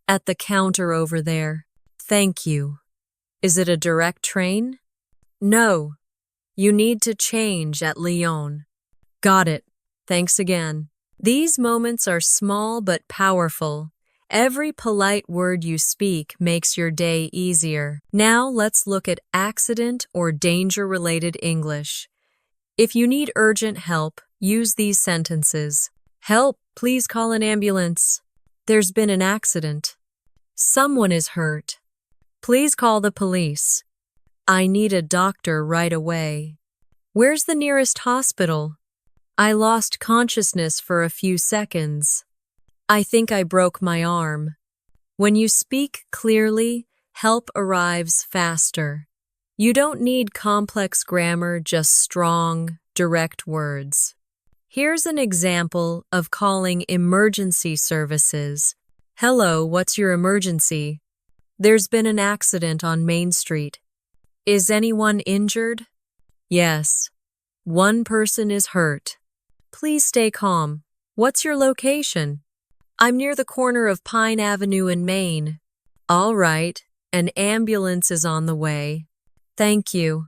At the counter over there. Thank you. Is it a direct train? No. You need to change at Lyon. Got it. Thanks again. These moments are small but powerful. Every polite word you speak makes your day easier. Now let's look at accident or danger-related English. If you need urgent help, use these sentences. Help, please call an ambulance. There's been an accident. Someone is hurt. Please call the police. I need a doctor right away. Where's the nearest hospital? I lost consciousness for a few seconds. I think I broke my arm. When you speak clearly, help arrives faster. You don't need complex grammar, just strong, direct words. Here's an example of calling emergency services. Hello, what's your emergency? There's been an accident on Main Street. Is anyone injured? Yes. One person is hurt. Please stay calm. What's your location? I'm near the corner of Pine Avenue and Main. All right, an ambulance is on the way. Thank you.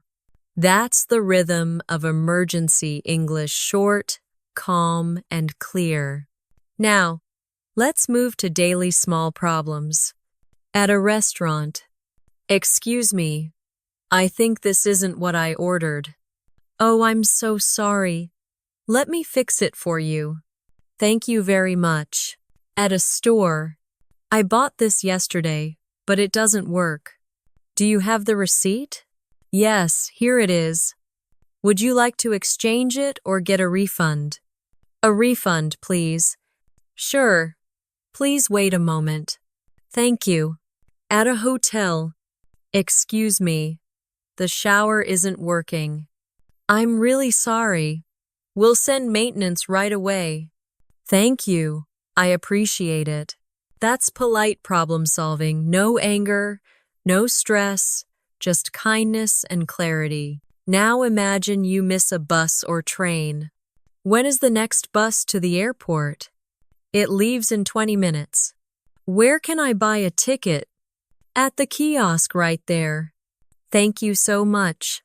That's the rhythm of emergency English, short, calm, and clear. Now, let's move to daily small problems. At a restaurant. Excuse me, I think this isn't what I ordered. Oh, I'm so sorry. Let me fix it for you. Thank you very much. At a store. I bought this yesterday, but it doesn't work. Do you have the receipt? Yes, here it is. Would you like to exchange it or get a refund? A refund, please. Sure. Please wait a moment. Thank you. At a hotel. Excuse me. The shower isn't working. I'm really sorry. We'll send maintenance right away. Thank you. I appreciate it. That's polite problem solving. No anger, no stress, just kindness and clarity. Now imagine you miss a bus or train. When is the next bus to the airport? It leaves in 20 minutes. Where can I buy a ticket? At the kiosk right there. Thank you so much.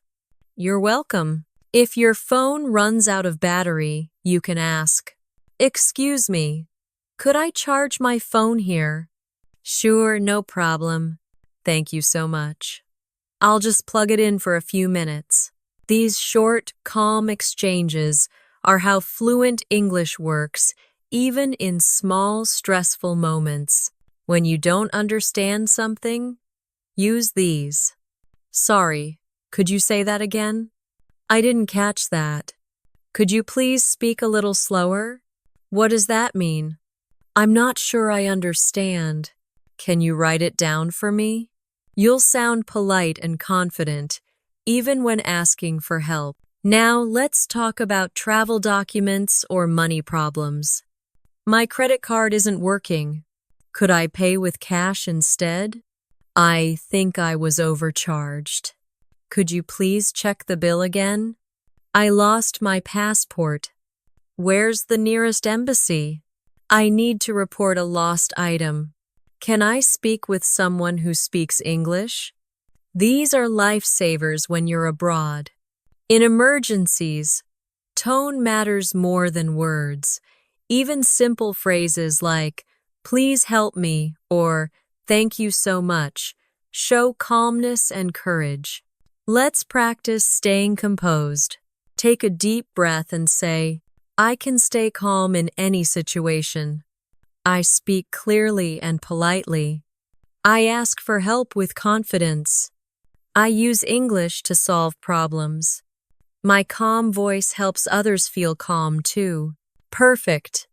You're welcome. If your phone runs out of battery, you can ask, "Excuse me, could I charge my phone here?" Sure, no problem. Thank you so much. I'll just plug it in for a few minutes. These short, calm exchanges are how fluent English works, even in small, stressful moments. When you don't understand something, use these. Sorry, could you say that again? I didn't catch that. Could you please speak a little slower? What does that mean? I'm not sure I understand. Can you write it down for me? You'll sound polite and confident, even when asking for help. Now let's talk about travel documents or money problems. My credit card isn't working. Could I pay with cash instead? I think I was overcharged. Could you please check the bill again? I lost my passport. Where's the nearest embassy? I need to report a lost item. Can I speak with someone who speaks English? These are lifesavers when you're abroad. In emergencies, tone matters more than words. Even simple phrases like, "Please help me," or "Thank you so much," show calmness and courage. Let's practice staying composed. Take a deep breath and say, "I can stay calm in any situation. I speak clearly and politely. I ask for help with confidence. I use English to solve problems. My calm voice helps others feel calm too." Perfect.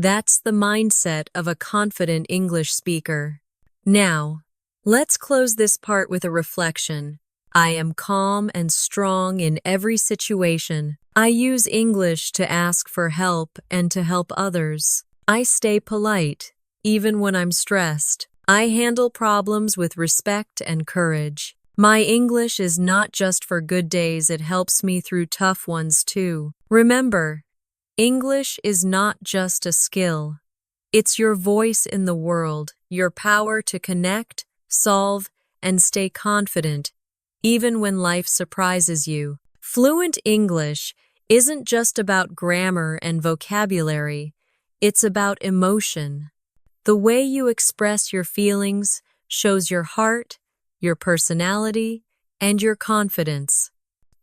That's the mindset of a confident English speaker. Now, let's close this part with a reflection. I am calm and strong in every situation. I use English to ask for help and to help others. I stay polite, even when I'm stressed. I handle problems with respect and courage. My English is not just for good days, it helps me through tough ones too. Remember, English is not just a skill. It's your voice in the world, your power to connect, solve, and stay confident, even when life surprises you. Fluent English isn't just about grammar and vocabulary, it's about emotion. The way you express your feelings shows your heart, your personality, and your confidence.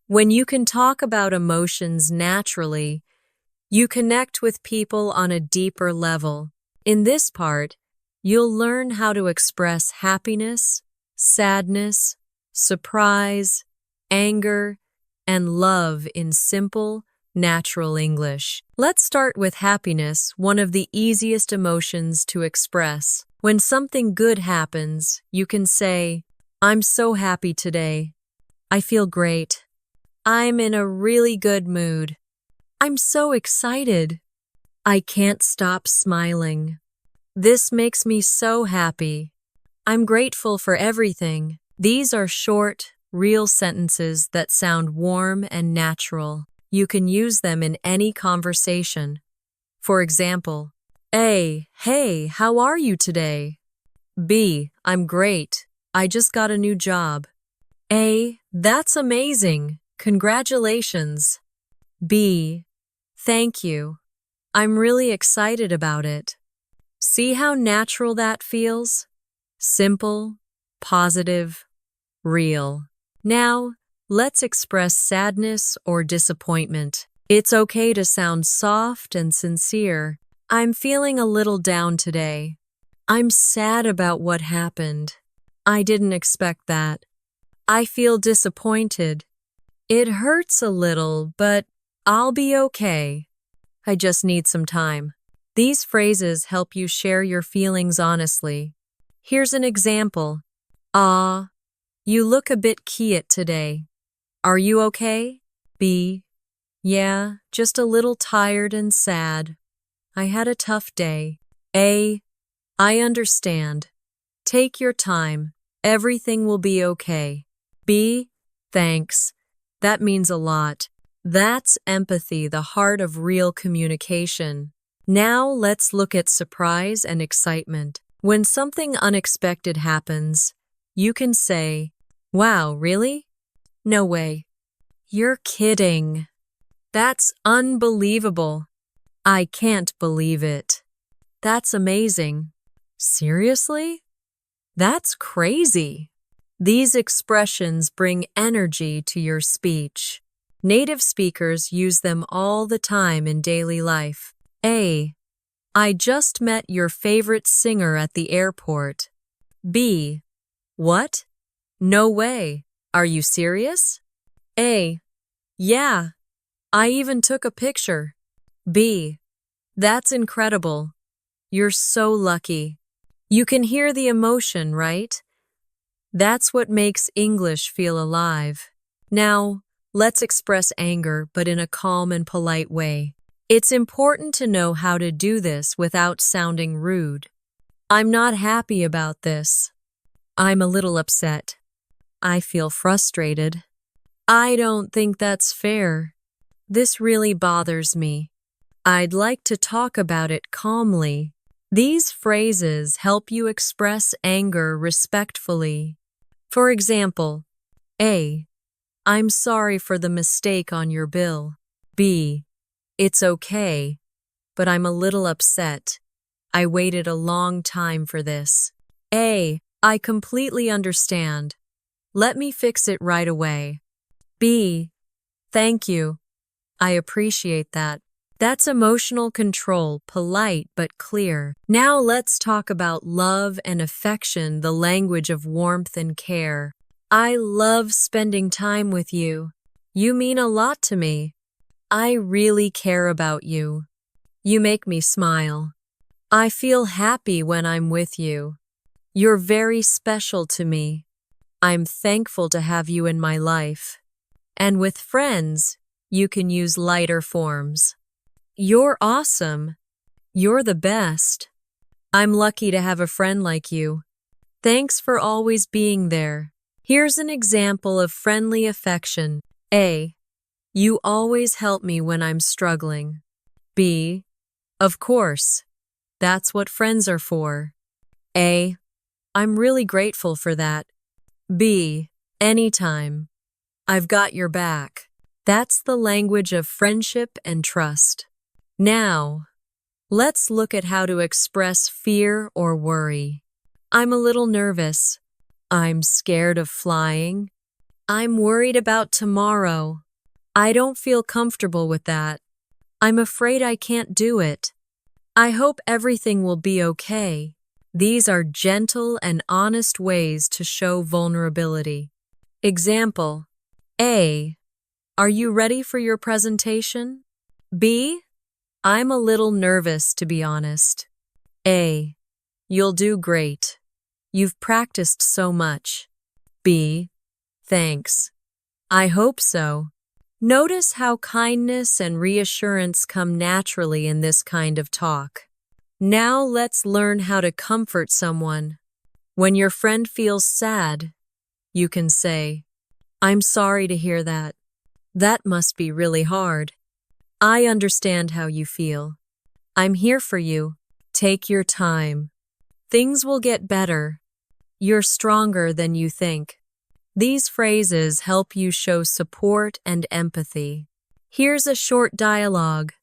When you can talk about emotions naturally, you connect with people on a deeper level. In this part, you'll learn how to express happiness, sadness, surprise, anger, and love in simple, natural English. Let's start with happiness, one of the easiest emotions to express. When something good happens, you can say, "I'm so happy today. I feel great. I'm in a really good mood. I'm so excited. I can't stop smiling. This makes me so happy. I'm grateful for everything." These are short, real sentences that sound warm and natural. You can use them in any conversation. For example, A, "Hey, how are you today?" B, "I'm great. I just got a new job." A, "That's amazing. Congratulations." B, "Thank you. I'm really excited about it." See how natural that feels? Simple, positive, real. Now, let's express sadness or disappointment. It's okay to sound soft and sincere. "I'm feeling a little down today. I'm sad about what happened. I didn't expect that. I feel disappointed. It hurts a little, but I'll be okay. I just need some time." These phrases help you share your feelings honestly. Here's an example. "Ah, you look a bit quiet today. Are you okay?" B, "Yeah, just a little tired and sad. I had a tough day." A, "I understand. Take your time. Everything will be okay." B, "Thanks. That means a lot." That's empathy, the heart of real communication. Now let's look at surprise and excitement. When something unexpected happens, you can say, "Wow, really? No way. You're kidding. That's unbelievable. I can't believe it. That's amazing. Seriously? That's crazy." These expressions bring energy to your speech. Native speakers use them all the time in daily life. A, "I just met your favorite singer at the airport." B, "What? No way. Are you serious?" A, "Yeah. I even took a picture." B, "That's incredible. You're so lucky." You can hear the emotion, right? That's what makes English feel alive. Now, let's express anger, but in a calm and polite way. It's important to know how to do this without sounding rude. "I'm not happy about this. I'm a little upset. I feel frustrated. I don't think that's fair. This really bothers me. I'd like to talk about it calmly." These phrases help you express anger respectfully. For example, A, "I'm sorry for the mistake on your bill." B, "It's okay, but I'm a little upset. I waited a long time for this." A, "I completely understand. Let me fix it right away." B, "Thank you. I appreciate that." That's emotional control, polite but clear. Now let's talk about love and affection, the language of warmth and care. "I love spending time with you. You mean a lot to me. I really care about you. You make me smile. I feel happy when I'm with you. You're very special to me. I'm thankful to have you in my life. And with friends, you can use lighter forms. You're awesome. You're the best. I'm lucky to have a friend like you. Thanks for always being there. Here's an example of friendly affection. A. You always help me when I'm struggling. B. Of course. That's what friends are for. A. I'm really grateful for that. B. Anytime. I've got your back. That's the language of friendship and trust. Now, let's look at how to express fear or worry. I'm a little nervous. I'm scared of flying. I'm worried about tomorrow. I don't feel comfortable with that. I'm afraid I can't do it. I hope everything will be okay. These are gentle and honest ways to show vulnerability. Example: A. Are you ready for your presentation? B. I'm a little nervous, to be honest. A. You'll do great. You've practiced so much. B. Thanks. I hope so. Notice how kindness and reassurance come naturally in this kind of talk. Now let's learn how to comfort someone. When your friend feels sad, you can say, I'm sorry to hear that. That must be really hard. I understand how you feel. I'm here for you. Take your time. Things will get better. You're stronger than you think. These phrases help you show support and empathy. Here's a short dialogue.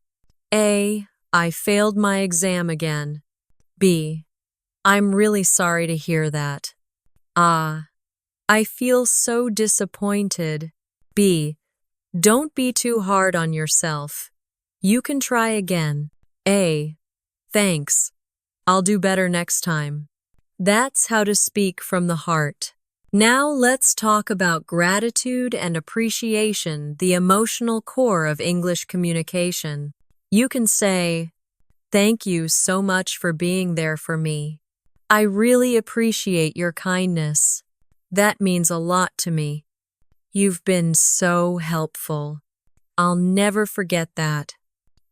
A. I failed my exam again. B. I'm really sorry to hear that. Ah. I feel so disappointed. B. Don't be too hard on yourself. You can try again. A. Thanks. I'll do better next time. That's how to speak from the heart. Now let's talk about gratitude and appreciation, the emotional core of English communication. You can say, thank you so much for being there for me. I really appreciate your kindness. That means a lot to me. You've been so helpful. I'll never forget that.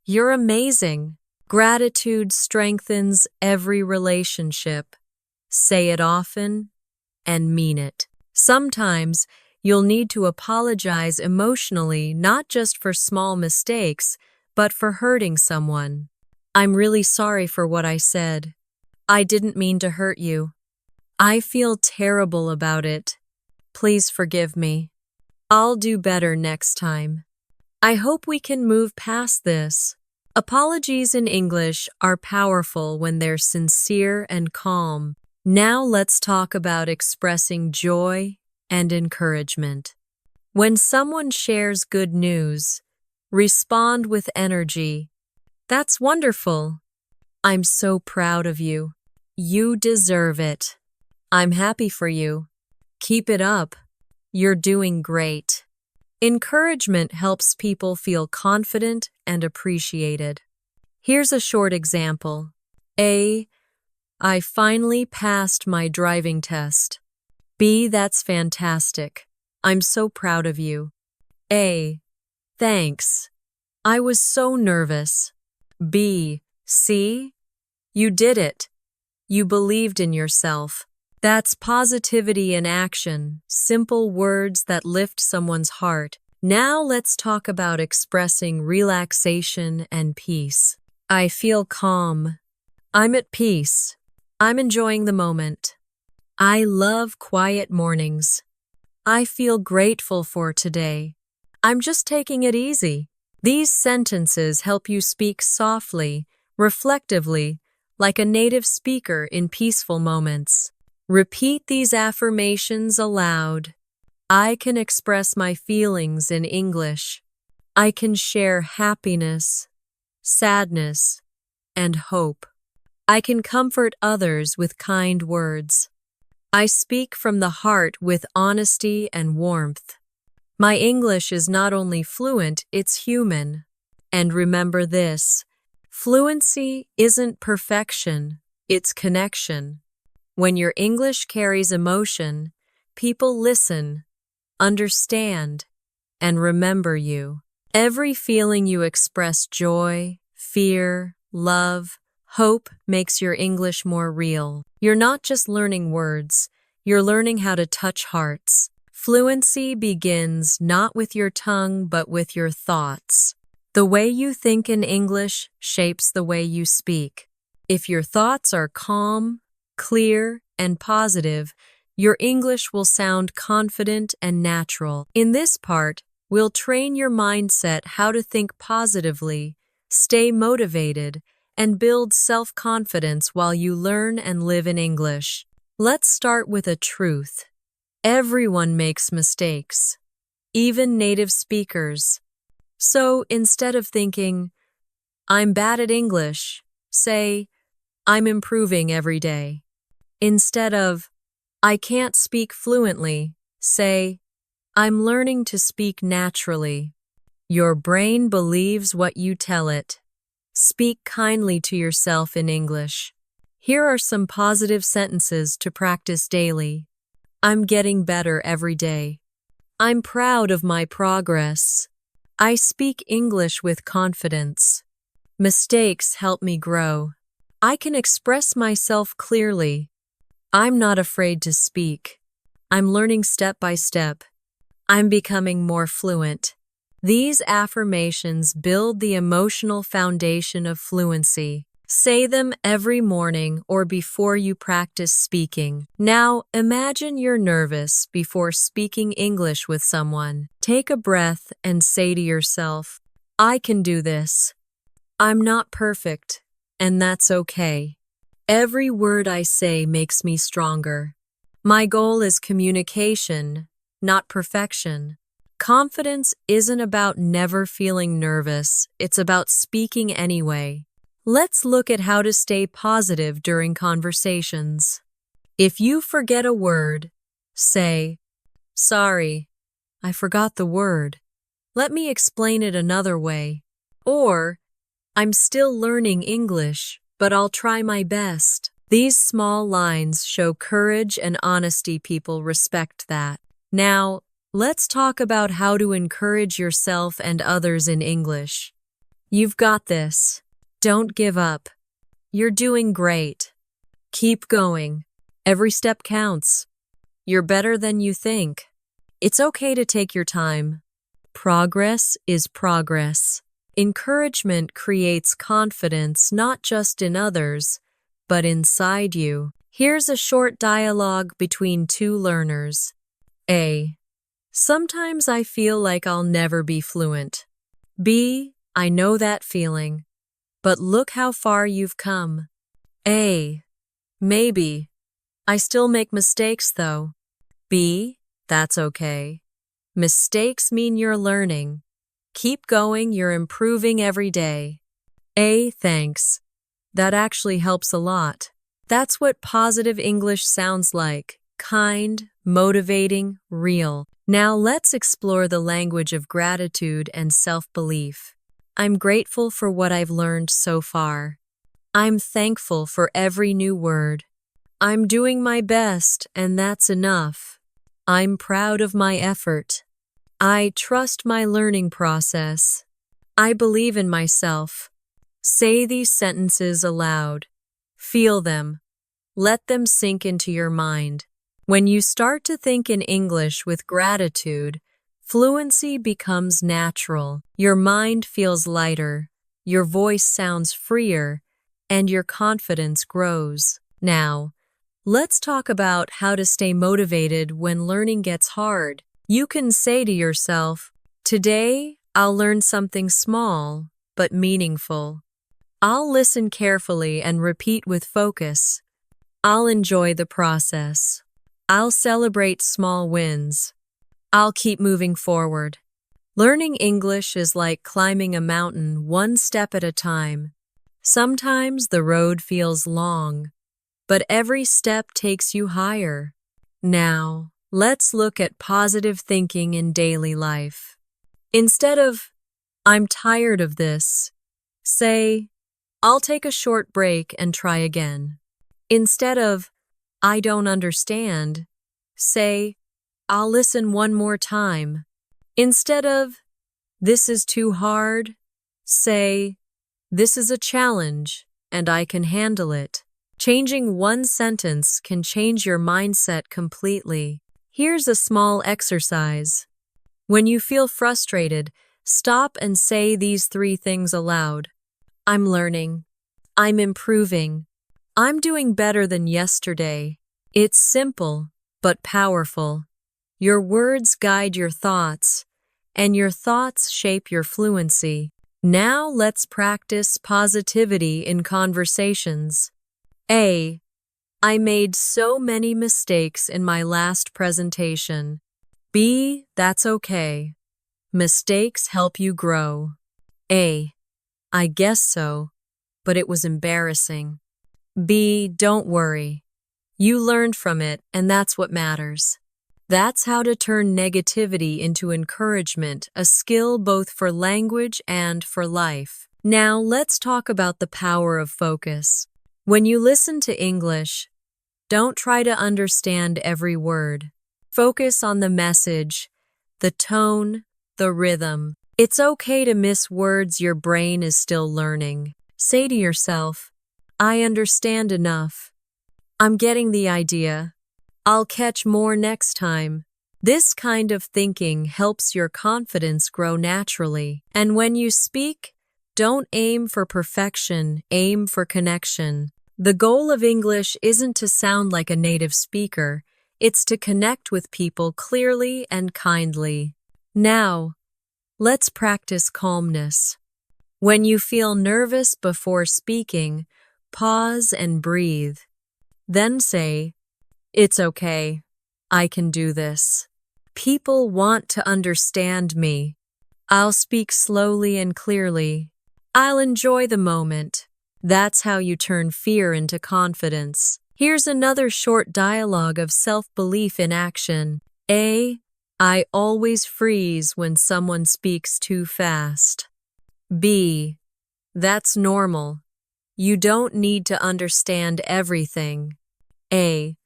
You're amazing. Gratitude strengthens every relationship. Say it often and mean it. Sometimes you'll need to apologize emotionally, not just for small mistakes, but for hurting someone. I'm really sorry for what I said. I didn't mean to hurt you. I feel terrible about it. Please forgive me. I'll do better next time. I hope we can move past this. Apologies in English are powerful when they're sincere and calm. Now let's talk about expressing joy and encouragement. When someone shares good news, respond with energy. That's wonderful. I'm so proud of you. You deserve it. I'm happy for you. Keep it up. You're doing great. Encouragement helps people feel confident and appreciated. Here's a short example. A. I finally passed my driving test. B. That's fantastic. I'm so proud of you. A. Thanks. I was so nervous. B. See? You did it. You believed in yourself. That's positivity in action, simple words that lift someone's heart. Now let's talk about expressing relaxation and peace. I feel calm. I'm at peace. I'm enjoying the moment. I love quiet mornings. I feel grateful for today. I'm just taking it easy. These sentences help you speak softly, reflectively, like a native speaker in peaceful moments. Repeat these affirmations aloud. I can express my feelings in English. I can share happiness, sadness, and hope. I can comfort others with kind words. I speak from the heart with honesty and warmth. My English is not only fluent, it's human. And remember this, Fluency isn't perfection, it's connection. When your English carries emotion, people listen, understand, and remember you. Every feeling you express, joy, fear, love, hope, makes your English more real. You're not just learning words, you're learning how to touch hearts. Fluency begins not with your tongue but with your thoughts. The way you think in English shapes the way you speak. If your thoughts are calm, clear, and positive, your English will sound confident and natural. In this part, we'll train your mindset how to think positively, stay motivated, and build self-confidence while you learn and live in English. Let's start with a truth. Everyone makes mistakes, even native speakers. So instead of thinking, "I'm bad at English," say, "I'm improving every day." Instead of, "I can't speak fluently," say, "I'm learning to speak naturally." Your brain believes what you tell it. Speak kindly to yourself in English. Here are some positive sentences to practice daily. I'm getting better every day. I'm proud of my progress. I speak English with confidence. Mistakes help me grow. I can express myself clearly. I'm not afraid to speak. I'm learning step by step. I'm becoming more fluent. These affirmations build the emotional foundation of fluency. Say them every morning or before you practice speaking. Now, imagine you're nervous before speaking English with someone. Take a breath and say to yourself, "I can do this. I'm not perfect, and that's okay. Every word I say makes me stronger. My goal is communication, not perfection." Confidence isn't about never feeling nervous, it's about speaking anyway. Let's look at how to stay positive during conversations. If you forget a word, say, "Sorry, I forgot the word. Let me explain it another way." Or, "I'm still learning English, but I'll try my best." These small lines show courage and honesty. People respect that. Now, let's talk about how to encourage yourself and others in English. You've got this. Don't give up. You're doing great. Keep going. Every step counts. You're better than you think. It's okay to take your time. Progress is progress. Encouragement creates confidence not just in others, but inside you. Here's a short dialogue between two learners. A. Sometimes I feel like I'll never be fluent. B. I know that feeling. But look how far you've come. A. Maybe. I still make mistakes though. B. That's okay. Mistakes mean you're learning. Keep going, you're improving every day. A. Thanks. That actually helps a lot. That's what positive English sounds like. Kind, motivating, real. Now let's explore the language of gratitude and self-belief. I'm grateful for what I've learned so far. I'm thankful for every new word. I'm doing my best, and that's enough. I'm proud of my effort. I trust my learning process. I believe in myself. Say these sentences aloud. Feel them. Let them sink into your mind. When you start to think in English with gratitude, fluency becomes natural. Your mind feels lighter, your voice sounds freer, and your confidence grows. Now, let's talk about how to stay motivated when learning gets hard. You can say to yourself, "Today, I'll learn something small, but meaningful. I'll listen carefully and repeat with focus. I'll enjoy the process. I'll celebrate small wins. I'll keep moving forward." Learning English is like climbing a mountain one step at a time. Sometimes the road feels long, but every step takes you higher. Now, let's look at positive thinking in daily life. Instead of, "I'm tired of this," say, I'll take a short break and try again. Instead of, I don't understand, say, I'll listen one more time. Instead of, this is too hard, say, this is a challenge and I can handle it. Changing one sentence can change your mindset completely. Here's a small exercise. When you feel frustrated, stop and say these 3 things aloud. I'm learning. I'm improving. I'm doing better than yesterday. It's simple, but powerful. Your words guide your thoughts, and your thoughts shape your fluency. Now let's practice positivity in conversations. A. I made so many mistakes in my last presentation. B. That's okay. Mistakes help you grow. A. I guess so, but it was embarrassing. B. Don't worry. You learned from it, and that's what matters. That's how to turn negativity into encouragement, a skill both for language and for life. Now let's talk about the power of focus. When you listen to English, don't try to understand every word. Focus on the message, the tone, the rhythm. It's okay to miss words your brain is still learning. Say to yourself, I understand enough. I'm getting the idea. I'll catch more next time. This kind of thinking helps your confidence grow naturally. And when you speak, don't aim for perfection, aim for connection. The goal of English isn't to sound like a native speaker, it's to connect with people clearly and kindly. Now, let's practice calmness. When you feel nervous before speaking, pause and breathe. Then say, it's okay. I can do this. People want to understand me. I'll speak slowly and clearly. I'll enjoy the moment. That's how you turn fear into confidence. Here's another short dialogue of self-belief in action. A. I always freeze when someone speaks too fast. B. That's normal. You don't need to understand everything. A.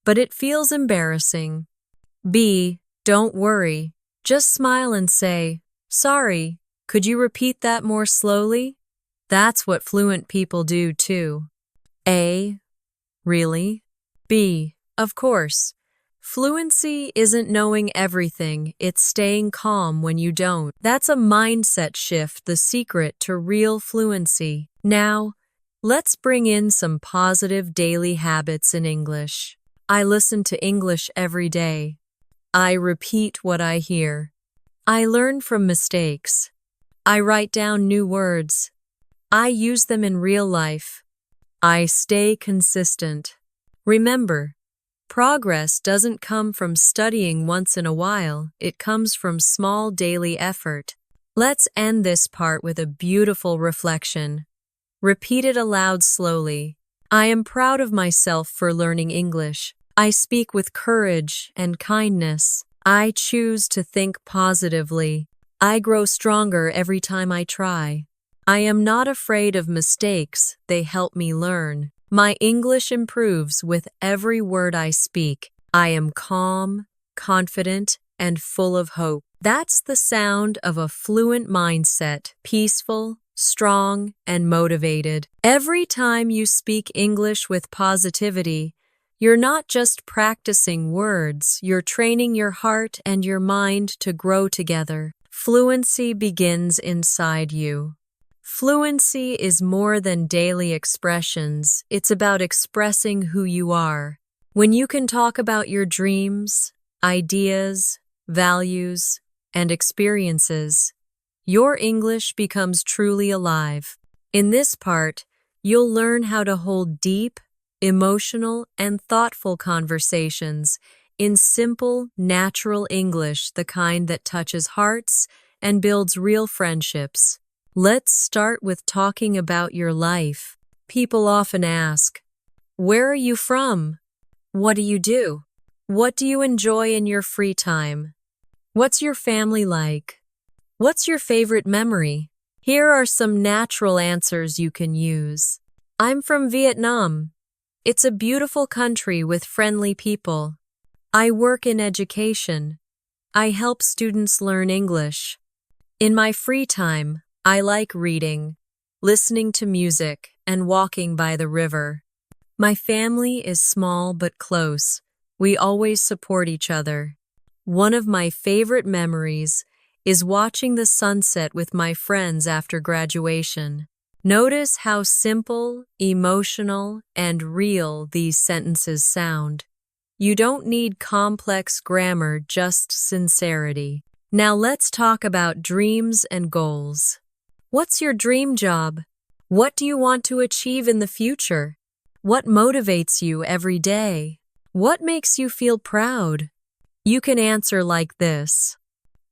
But it feels embarrassing. B. Don't worry. Just smile and say, sorry, could you repeat that more slowly? That's what fluent people do too. A. Really? B. Of course. Fluency isn't knowing everything, it's staying calm when you don't. That's a mindset shift, the secret to real fluency. Now, let's bring in some positive daily habits in English. I listen to English every day. I repeat what I hear. I learn from mistakes. I write down new words. I use them in real life. I stay consistent. Remember, progress doesn't come from studying once in a while, it comes from small daily effort. Let's end this part with a beautiful reflection. Repeat it aloud slowly. I am proud of myself for learning English. I speak with courage and kindness. I choose to think positively. I grow stronger every time I try. I am not afraid of mistakes, they help me learn. My English improves with every word I speak. I am calm, confident, and full of hope. That's the sound of a fluent mindset, peaceful, strong, and motivated. Every time you speak English with positivity, you're not just practicing words, you're training your heart and your mind to grow together. Fluency begins inside you. Fluency is more than daily expressions, it's about expressing who you are. When you can talk about your dreams, ideas, values, and experiences, your English becomes truly alive. In this part, you'll learn how to hold deep, emotional, and thoughtful conversations in simple, natural English, the kind that touches hearts and builds real friendships. Let's start with talking about your life. People often ask, where are you from? What do you do? What do you enjoy in your free time? What's your family like? What's your favorite memory? Here are some natural answers you can use. I'm from Vietnam. It's a beautiful country with friendly people. I work in education. I help students learn English. In my free time, I like reading, listening to music, and walking by the river. My family is small but close. We always support each other. One of my favorite memories is watching the sunset with my friends after graduation. Notice how simple, emotional, and real these sentences sound. You don't need complex grammar, just sincerity. Now let's talk about dreams and goals. What's your dream job? What do you want to achieve in the future? What motivates you every day? What makes you feel proud? You can answer like this.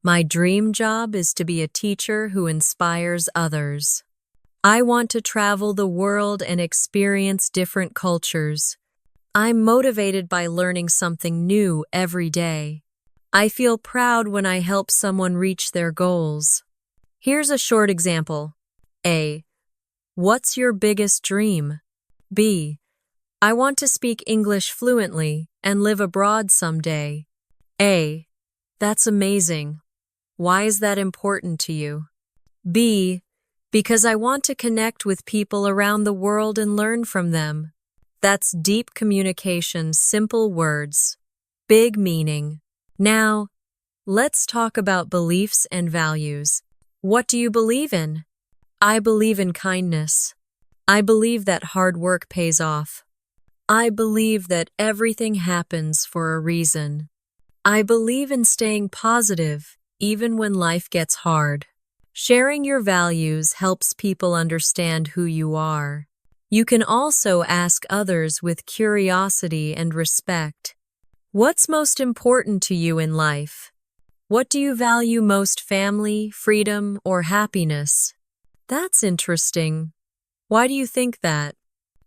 My dream job is to be a teacher who inspires others. I want to travel the world and experience different cultures. I'm motivated by learning something new every day. I feel proud when I help someone reach their goals. Here's a short example. A. What's your biggest dream? B. I want to speak English fluently and live abroad someday. A. That's amazing. Why is that important to you? B. Because I want to connect with people around the world and learn from them. That's deep communication, simple words, big meaning. Now, let's talk about beliefs and values. What do you believe in? I believe in kindness. I believe that hard work pays off. I believe that everything happens for a reason. I believe in staying positive, even when life gets hard. Sharing your values helps people understand who you are. You can also ask others with curiosity and respect. What's most important to you in life? What do you value most, family, freedom, or happiness? That's interesting. Why do you think that?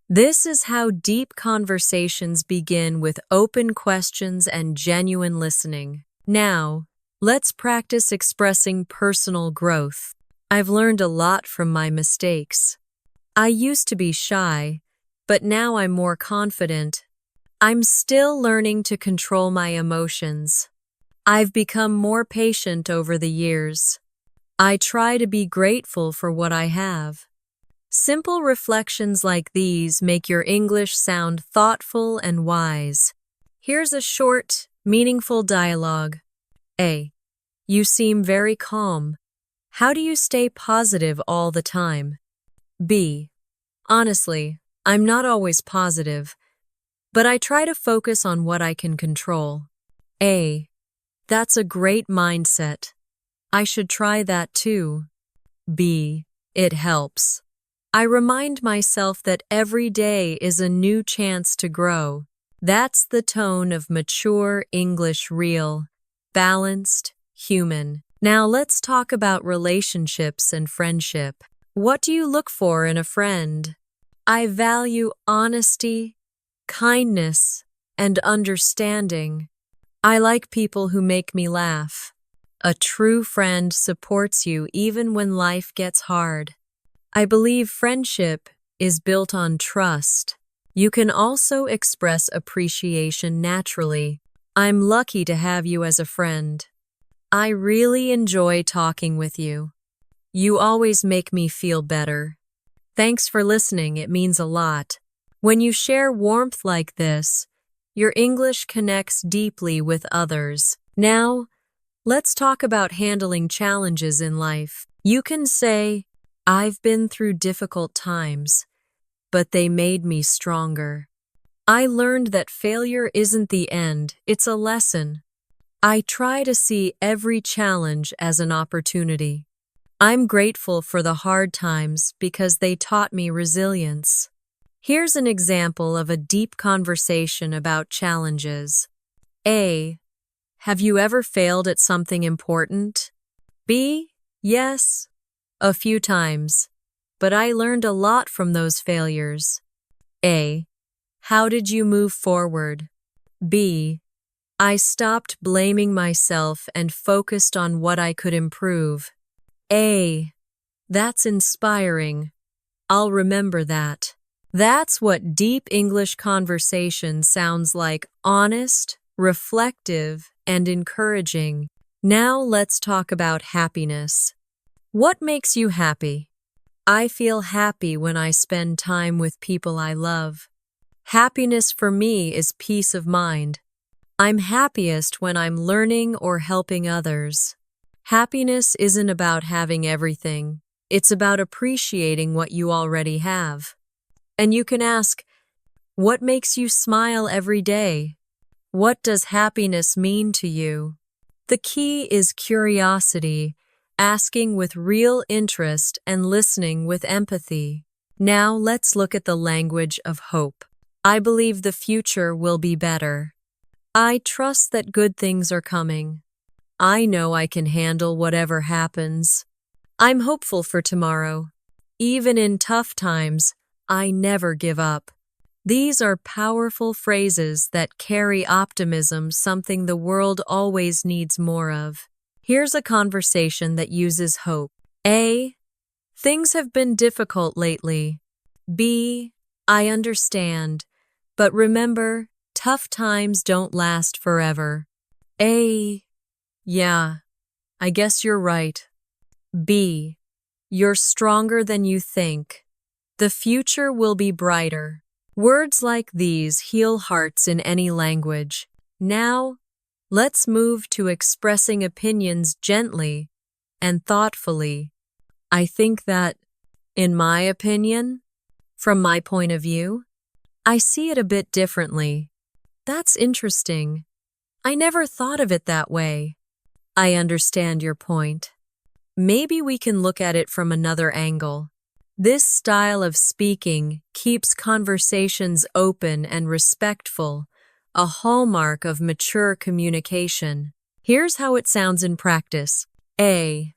This is how deep conversations begin, with open questions and genuine listening. Now, let's practice expressing personal growth. I've learned a lot from my mistakes. I used to be shy, but now I'm more confident. I'm still learning to control my emotions. I've become more patient over the years. I try to be grateful for what I have. Simple reflections like these make your English sound thoughtful and wise. Here's a short, meaningful dialogue. A. You seem very calm. How do you stay positive all the time? B. Honestly, I'm not always positive, but I try to focus on what I can control. A. That's a great mindset. I should try that too. B. It helps. I remind myself that every day is a new chance to grow. That's the tone of mature English, real, balanced, human. Now let's talk about relationships and friendship. What do you look for in a friend? I value honesty, kindness, and understanding. I like people who make me laugh. A true friend supports you even when life gets hard. I believe friendship is built on trust. You can also express appreciation naturally. I'm lucky to have you as a friend. I really enjoy talking with you. You always make me feel better. Thanks for listening, it means a lot. When you share warmth like this, your English connects deeply with others. Now, let's talk about handling challenges in life. You can say, I've been through difficult times, but they made me stronger. I learned that failure isn't the end, it's a lesson. I try to see every challenge as an opportunity. I'm grateful for the hard times because they taught me resilience. Here's an example of a deep conversation about challenges. A. Have you ever failed at something important? B. Yes, a few times, but I learned a lot from those failures. A. How did you move forward? B. I stopped blaming myself and focused on what I could improve. A. That's inspiring. I'll remember that. That's what deep English conversation sounds like: honest, reflective, and encouraging. Now let's talk about happiness. What makes you happy? I feel happy when I spend time with people I love. Happiness for me is peace of mind. I'm happiest when I'm learning or helping others. Happiness isn't about having everything. It's about appreciating what you already have. And you can ask, what makes you smile every day? What does happiness mean to you? The key is curiosity, asking with real interest and listening with empathy. Now let's look at the language of hope. I believe the future will be better. I trust that good things are coming. I know I can handle whatever happens. I'm hopeful for tomorrow. Even in tough times, I never give up. These are powerful phrases that carry optimism, something the world always needs more of. Here's a conversation that uses hope. A. Things have been difficult lately. B. I understand. But remember, tough times don't last forever. A. Yeah, I guess you're right. B. You're stronger than you think. The future will be brighter. Words like these heal hearts in any language. Now, let's move to expressing opinions gently and thoughtfully. I think that, in my opinion, from my point of view, I see it a bit differently. That's interesting. I never thought of it that way. I understand your point. Maybe we can look at it from another angle. This style of speaking keeps conversations open and respectful, a hallmark of mature communication. Here's how it sounds in practice. A.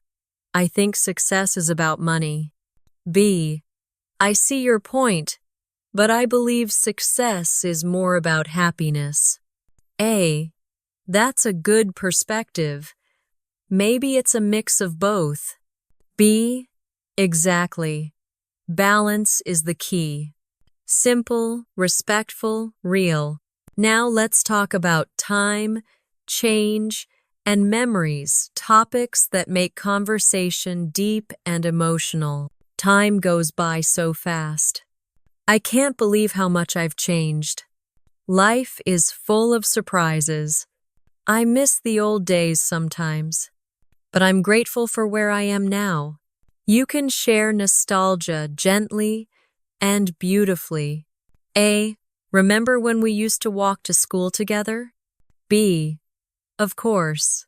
I think success is about money. B. I see your point, but I believe success is more about happiness. A. That's a good perspective. Maybe it's a mix of both. B. Exactly. Balance is the key. Simple, respectful, real. Now let's talk about time, change, and memories, topics that make conversation deep and emotional. Time goes by so fast. I can't believe how much I've changed. Life is full of surprises. I miss the old days sometimes, but I'm grateful for where I am now. You can share nostalgia gently and beautifully. A. Remember when we used to walk to school together? B. Of course.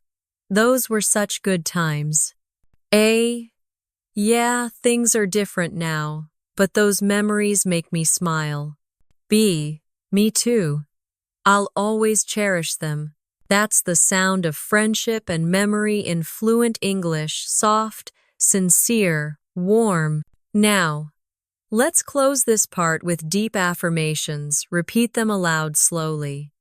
Those were such good times. A. Yeah, things are different now, but those memories make me smile. B. Me too. I'll always cherish them. That's the sound of friendship and memory in fluent English: soft, sincere, warm. Now, let's close this part with deep affirmations. Repeat them aloud slowly.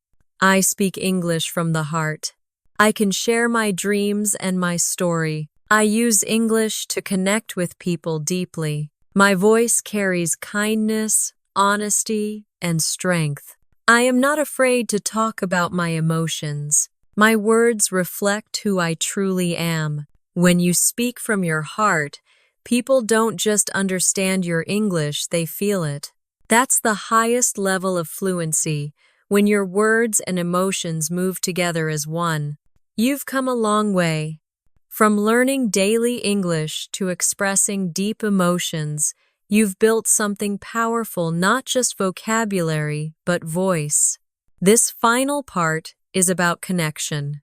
I speak English from the heart. I can share my dreams and my story. I use English to connect with people deeply. My voice carries kindness, honesty, and strength. I am not afraid to talk about my emotions. My words reflect who I truly am. When you speak from your heart, people don't just understand your English, they feel it. That's the highest level of fluency, when your words and emotions move together as one. You've come a long way. From learning daily English to expressing deep emotions, you've built something powerful, not just vocabulary, but voice. This final part is about connection.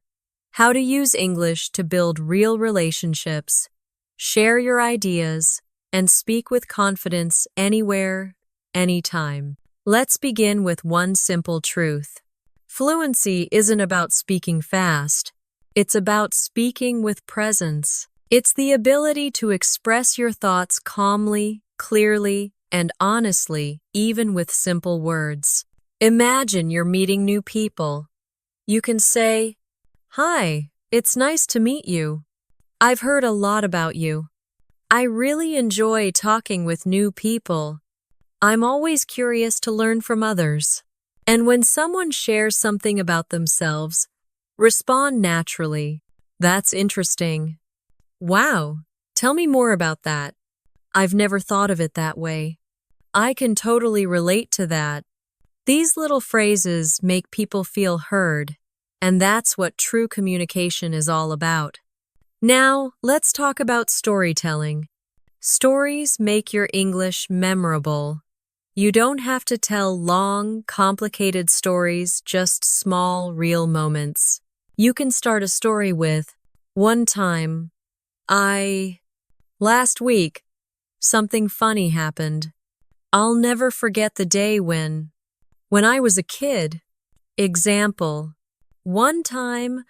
How to use English to build real relationships, share your ideas, and speak with confidence anywhere, anytime. Let's begin with one simple truth. Fluency isn't about speaking fast. It's about speaking with presence. It's the ability to express your thoughts calmly, clearly, and honestly, even with simple words. Imagine you're meeting new people. You can say, "Hi, it's nice to meet you. I've heard a lot about you. I really enjoy talking with new people. I'm always curious to learn from others. And when someone shares something about themselves, respond naturally. That's interesting. Wow, tell me more about that. I've never thought of it that way. I can totally relate to that. These little phrases make people feel heard, and that's what true communication is all about. Now, let's talk about storytelling. Stories make your English memorable. You don't have to tell long, complicated stories, just small, real moments. You can start a story with, "One time, last week, something funny happened. I'll never forget the day when I was a kid." Example: "One time,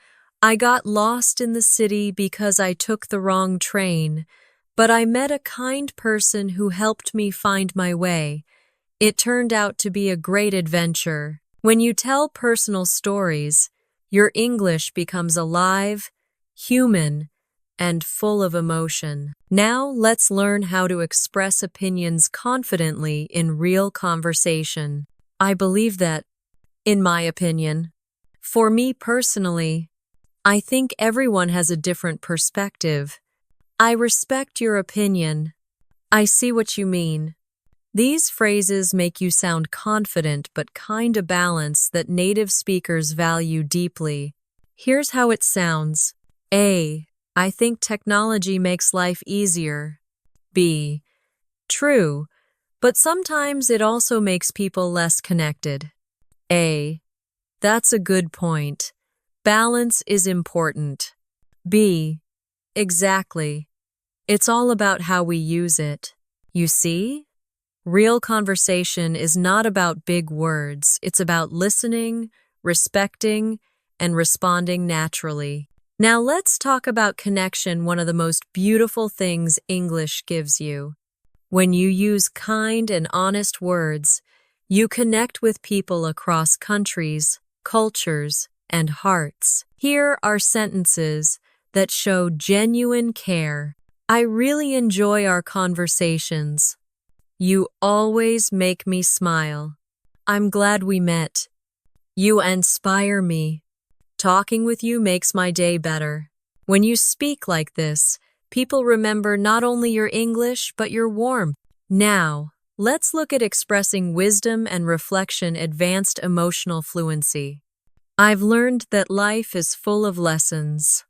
I got lost in the city because I took the wrong train, but I met a kind person who helped me find my way. It turned out to be a great adventure." When you tell personal stories, your English becomes alive, human, and full of emotion. Now let's learn how to express opinions confidently in real conversation. I believe that, in my opinion, for me personally, I think everyone has a different perspective. I respect your opinion. I see what you mean. These phrases make you sound confident but kinda balanced that native speakers value deeply. Here's how it sounds. A. I think technology makes life easier. B. True, but sometimes it also makes people less connected. A. That's a good point. Balance is important. B. Exactly. It's all about how we use it. You see? Real conversation is not about big words. It's about listening, respecting, and responding naturally. Now let's talk about connection, one of the most beautiful things English gives you. When you use kind and honest words, you connect with people across countries, cultures, and hearts. Here are sentences that show genuine care. I really enjoy our conversations. You always make me smile. I'm glad we met. You inspire me. Talking with you makes my day better. When you speak like this, people remember not only your English, but your warmth. Now, let's look at expressing wisdom and reflection, advanced emotional fluency. I've learned that life is full of lessons.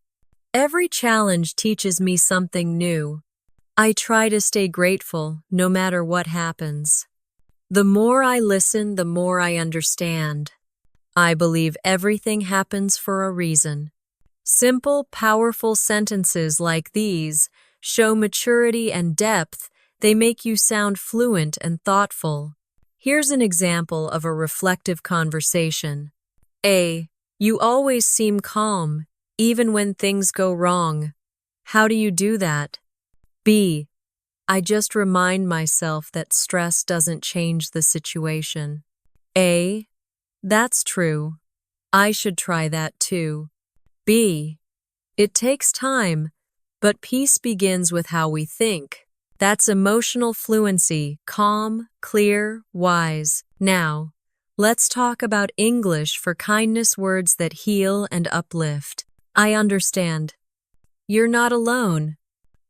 Every challenge teaches me something new. I try to stay grateful no matter what happens. The more I listen, the more I understand. I believe everything happens for a reason. Simple, powerful sentences like these show maturity and depth. They make you sound fluent and thoughtful. Here's an example of a reflective conversation. A. You always seem calm, even when things go wrong. How do you do that? B. I just remind myself that stress doesn't change the situation. A. That's true. I should try that too. B. It takes time, but peace begins with how we think. That's emotional fluency, calm, clear, wise. Now, let's talk about English for kindness, words that heal and uplift. I understand. You're not alone.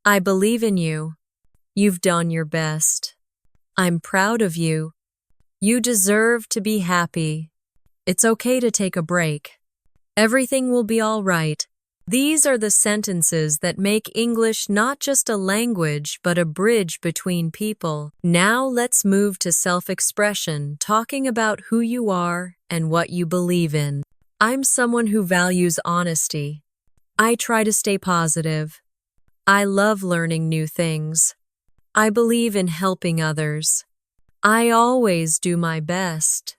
I believe in you. You've done your best. I'm proud of you. You deserve to be happy. It's okay to take a break. Everything will be all right. These are the sentences that make English not just a language, but a bridge between people. Now let's move to self-expression, talking about who you are and what you believe in. I'm someone who values honesty. I try to stay positive. I love learning new things. I believe in helping others. I always do my best.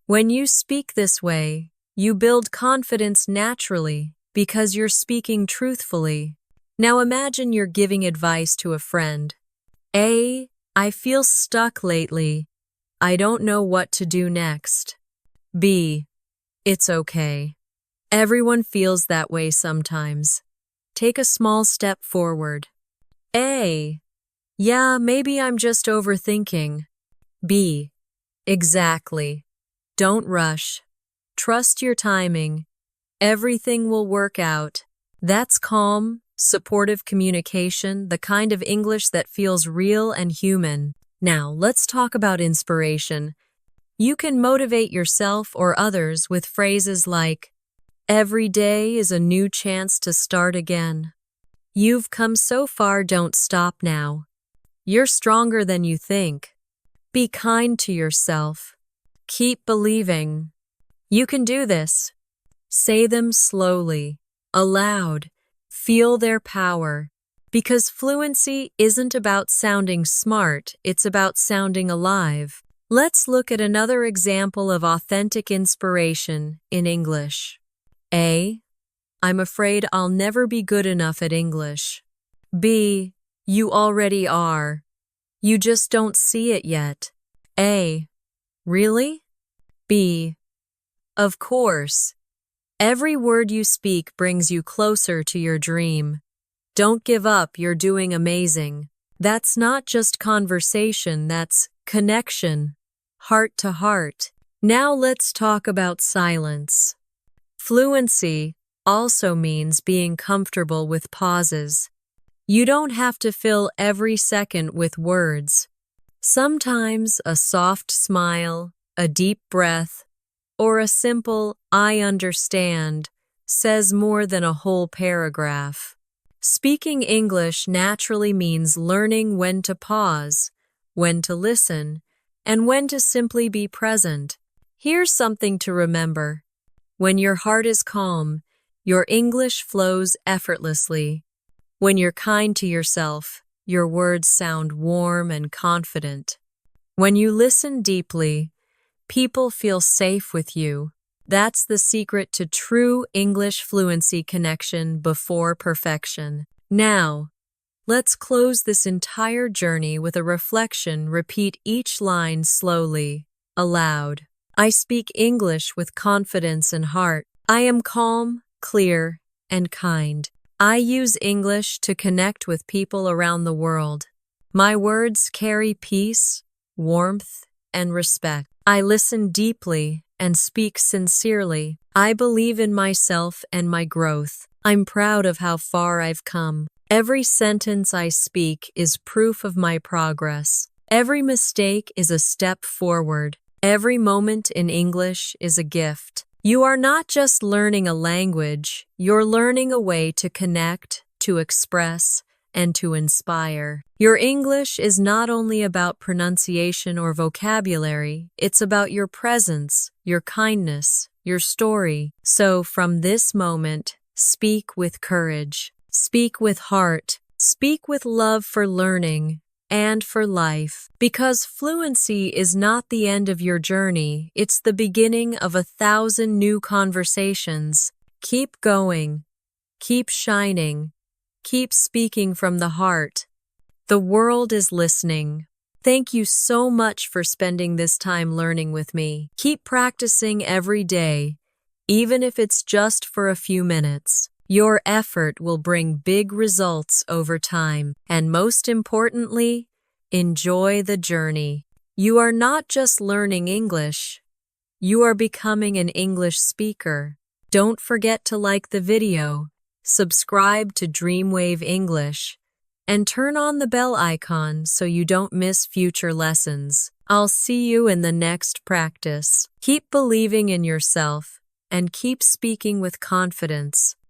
When you speak this way, you build confidence naturally because you're speaking truthfully. Now imagine you're giving advice to a friend. A. I feel stuck lately. I don't know what to do next. B. It's okay. Everyone feels that way sometimes. Take a small step forward. A. Yeah, maybe I'm just overthinking. B. Exactly. Don't rush. Trust your timing. Everything will work out. That's calm, supportive communication, the kind of English that feels real and human. Now, let's talk about inspiration. You can motivate yourself or others with phrases like, "Every day is a new chance to start again." "You've come so far, don't stop now." "You're stronger than you think." "Be kind to yourself." "Keep believing." "You can do this." Say them slowly, aloud. Feel their power. Because fluency isn't about sounding smart, it's about sounding alive. Let's look at another example of authentic inspiration in English. A. I'm afraid I'll never be good enough at English. B. You already are. You just don't see it yet. A. Really? B. Of course. Every word you speak brings you closer to your dream. Don't give up, you're doing amazing. That's not just conversation, that's connection, heart to heart. Now let's talk about silence. Fluency also means being comfortable with pauses. You don't have to fill every second with words. Sometimes a soft smile, a deep breath, or a simple "I understand" says more than a whole paragraph. Speaking English naturally means learning when to pause, when to listen, and when to simply be present. Here's something to remember. When your heart is calm, your English flows effortlessly. When you're kind to yourself, your words sound warm and confident. When you listen deeply, people feel safe with you. That's the secret to true English fluency connection before perfection. Now, let's close this entire journey with a reflection. Repeat each line slowly, aloud. I speak English with confidence and heart. I am calm, clear, and kind. I use English to connect with people around the world. My words carry peace, warmth, and respect. I listen deeply and speak sincerely. I believe in myself and my growth. I'm proud of how far I've come. Every sentence I speak is proof of my progress. Every mistake is a step forward. Every moment in English is a gift. You are not just learning a language, you're learning a way to connect, to express, and to inspire. Your English is not only about pronunciation or vocabulary, it's about your presence, your kindness, your story. So from this moment, speak with courage, speak with heart, speak with love for learning and for life. Because fluency is not the end of your journey, it's the beginning of 1,000 new conversations. Keep going, keep shining, keep speaking from the heart. The world is listening. Thank you so much for spending this time learning with me. Keep practicing every day, even if it's just for a few minutes. Your effort will bring big results over time. And most importantly, enjoy the journey. You are not just learning English, you are becoming an English speaker. Don't forget to like the video, subscribe to DreamWave English, and turn on the bell icon so you don't miss future lessons. I'll see you in the next practice. Keep believing in yourself and keep speaking with confidence.